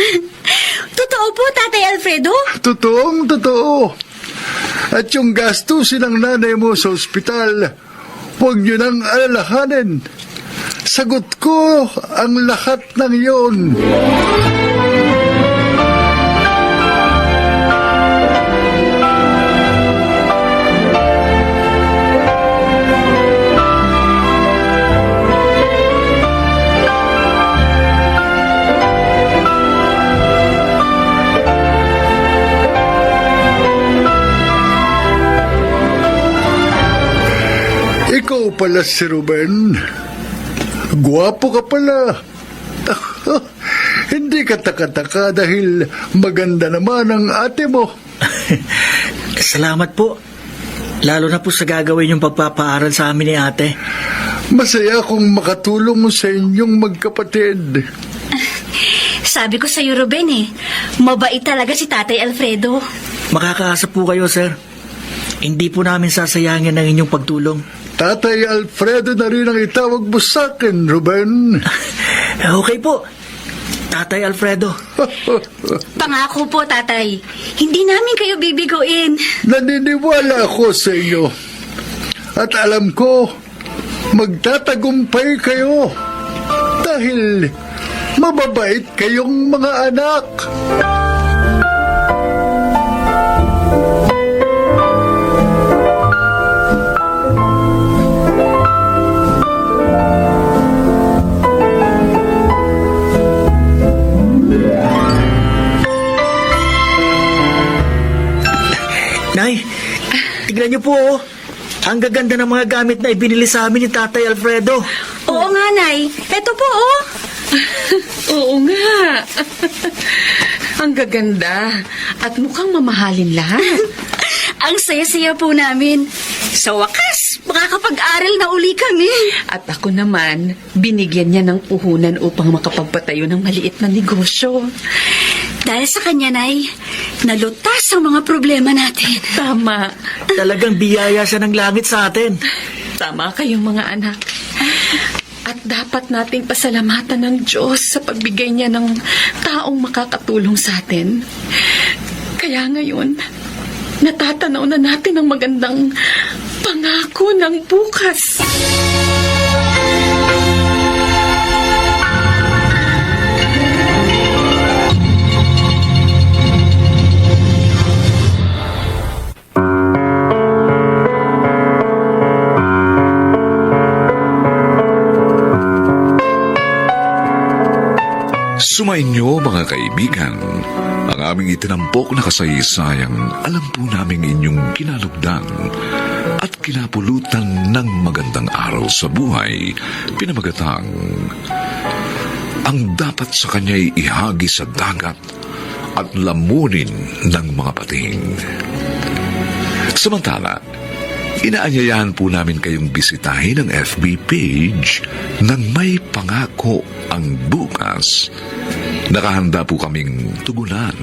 Totoo po, Tatay Alfredo? Totoong totoo. At yung gastusin ng nanay mo sa ospital, huwag niyo nang alalahanin. Sagot ko ang lahat ng iyon. Ikaw pala si Ruben. Guwapo ka pala. Hindi ka taka-taka dahil maganda naman ang ate mo. Salamat po. Lalo na po sa gagawin yung pagpapaaral sa amin ni ate. Masaya akong makatulong sa inyong magkapatid. Sabi ko sa iyo, Ruben eh, mabait talaga si Tatay Alfredo. Makakaasa po kayo, sir. Hindi po namin sasayangin ang inyong pagtulong. Tatay Alfredo na rin ang itawag mo sa akin, Ruben. Okay po, Tatay Alfredo. Pangako po, tatay. Hindi namin kayo bibigoin. Naniniwala ako sa inyo. At alam ko, magtatagumpay kayo. Dahil mababait kayong mga anak. Nay, tignan niyo po, oh. Ang gaganda ng mga gamit na ibinili sa amin ni Tatay Alfredo. Oo nga, Nay. Eto po, oh. Oo nga. Ang gaganda. At mukhang mamahalin lahat. Ang saya-saya po namin. Sa wakas, makakapag-aral na uli kami. At ako naman, binigyan niya ng puhunan upang makapagpatayo ng maliit na negosyo. Dahil sa kanya, Nay, nalutas ang mga problema natin. Tama. Talagang biyaya siya ng langit sa atin. Tama kayong mga anak. At dapat nating pasalamatan ng Diyos sa pagbigay niya ng taong makakatulong sa atin. Kaya ngayon, natatanaw na natin ang magandang pangako ng bukas. Sumainyo mga kaibigan, ang aming itinampok na kasaysayang alam po namin inyong kinalugdan at kinapulutan ng magandang araw sa buhay, pinamagatang ang dapat sa kanya'y ihagi sa dagat at lamunin ng mga pating. Samantala, inaanyayahan po namin kayong bisitahin ang FB page ng May Pangako ang Bukas. Nakahanda po kaming tugunan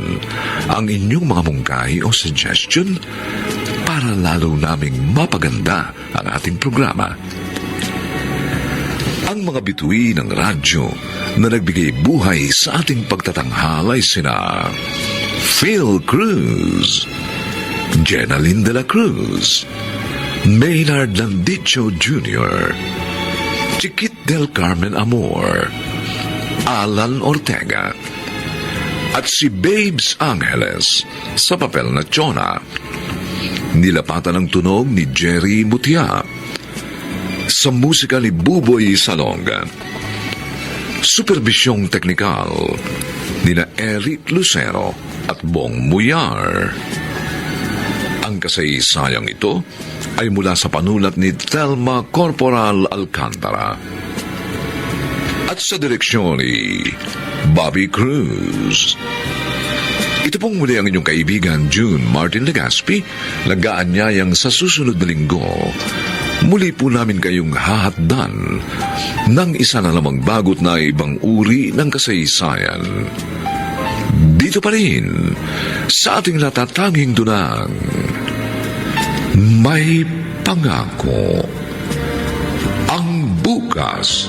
ang inyong mga mungkahi o suggestion para lalo naming mapaganda ang ating programa. Ang mga bituin ng radyo na nagbigay buhay sa ating pagtatanghalay sina Phil Cruz, Jenaline de la Cruz, Maynard Landicho Jr., Chiquit del Carmen Amor, Alan Ortega, at si Babes Angeles sa papel na Chona. Nilapatan ng tunog ni Jerry Mutia. Sa musika ni Buboy Salonga. Supervisyong teknikal ni na Eric Lucero at Bong Muyar. Ang kasaysayang ito ay mula sa panulat ni Thelma Corporal Alcantara at sa direksyon ni Bobby Cruz. Ito pong muli ang inyong kaibigan June Martin Legaspi, nag-aanyayang sa susunod na linggo muli po namin kayong hahatdan ng isa na lamang bagot na ibang uri ng kasaysayan. Dito pa rin sa ating natatanging dunang May Pangako ang Bukas.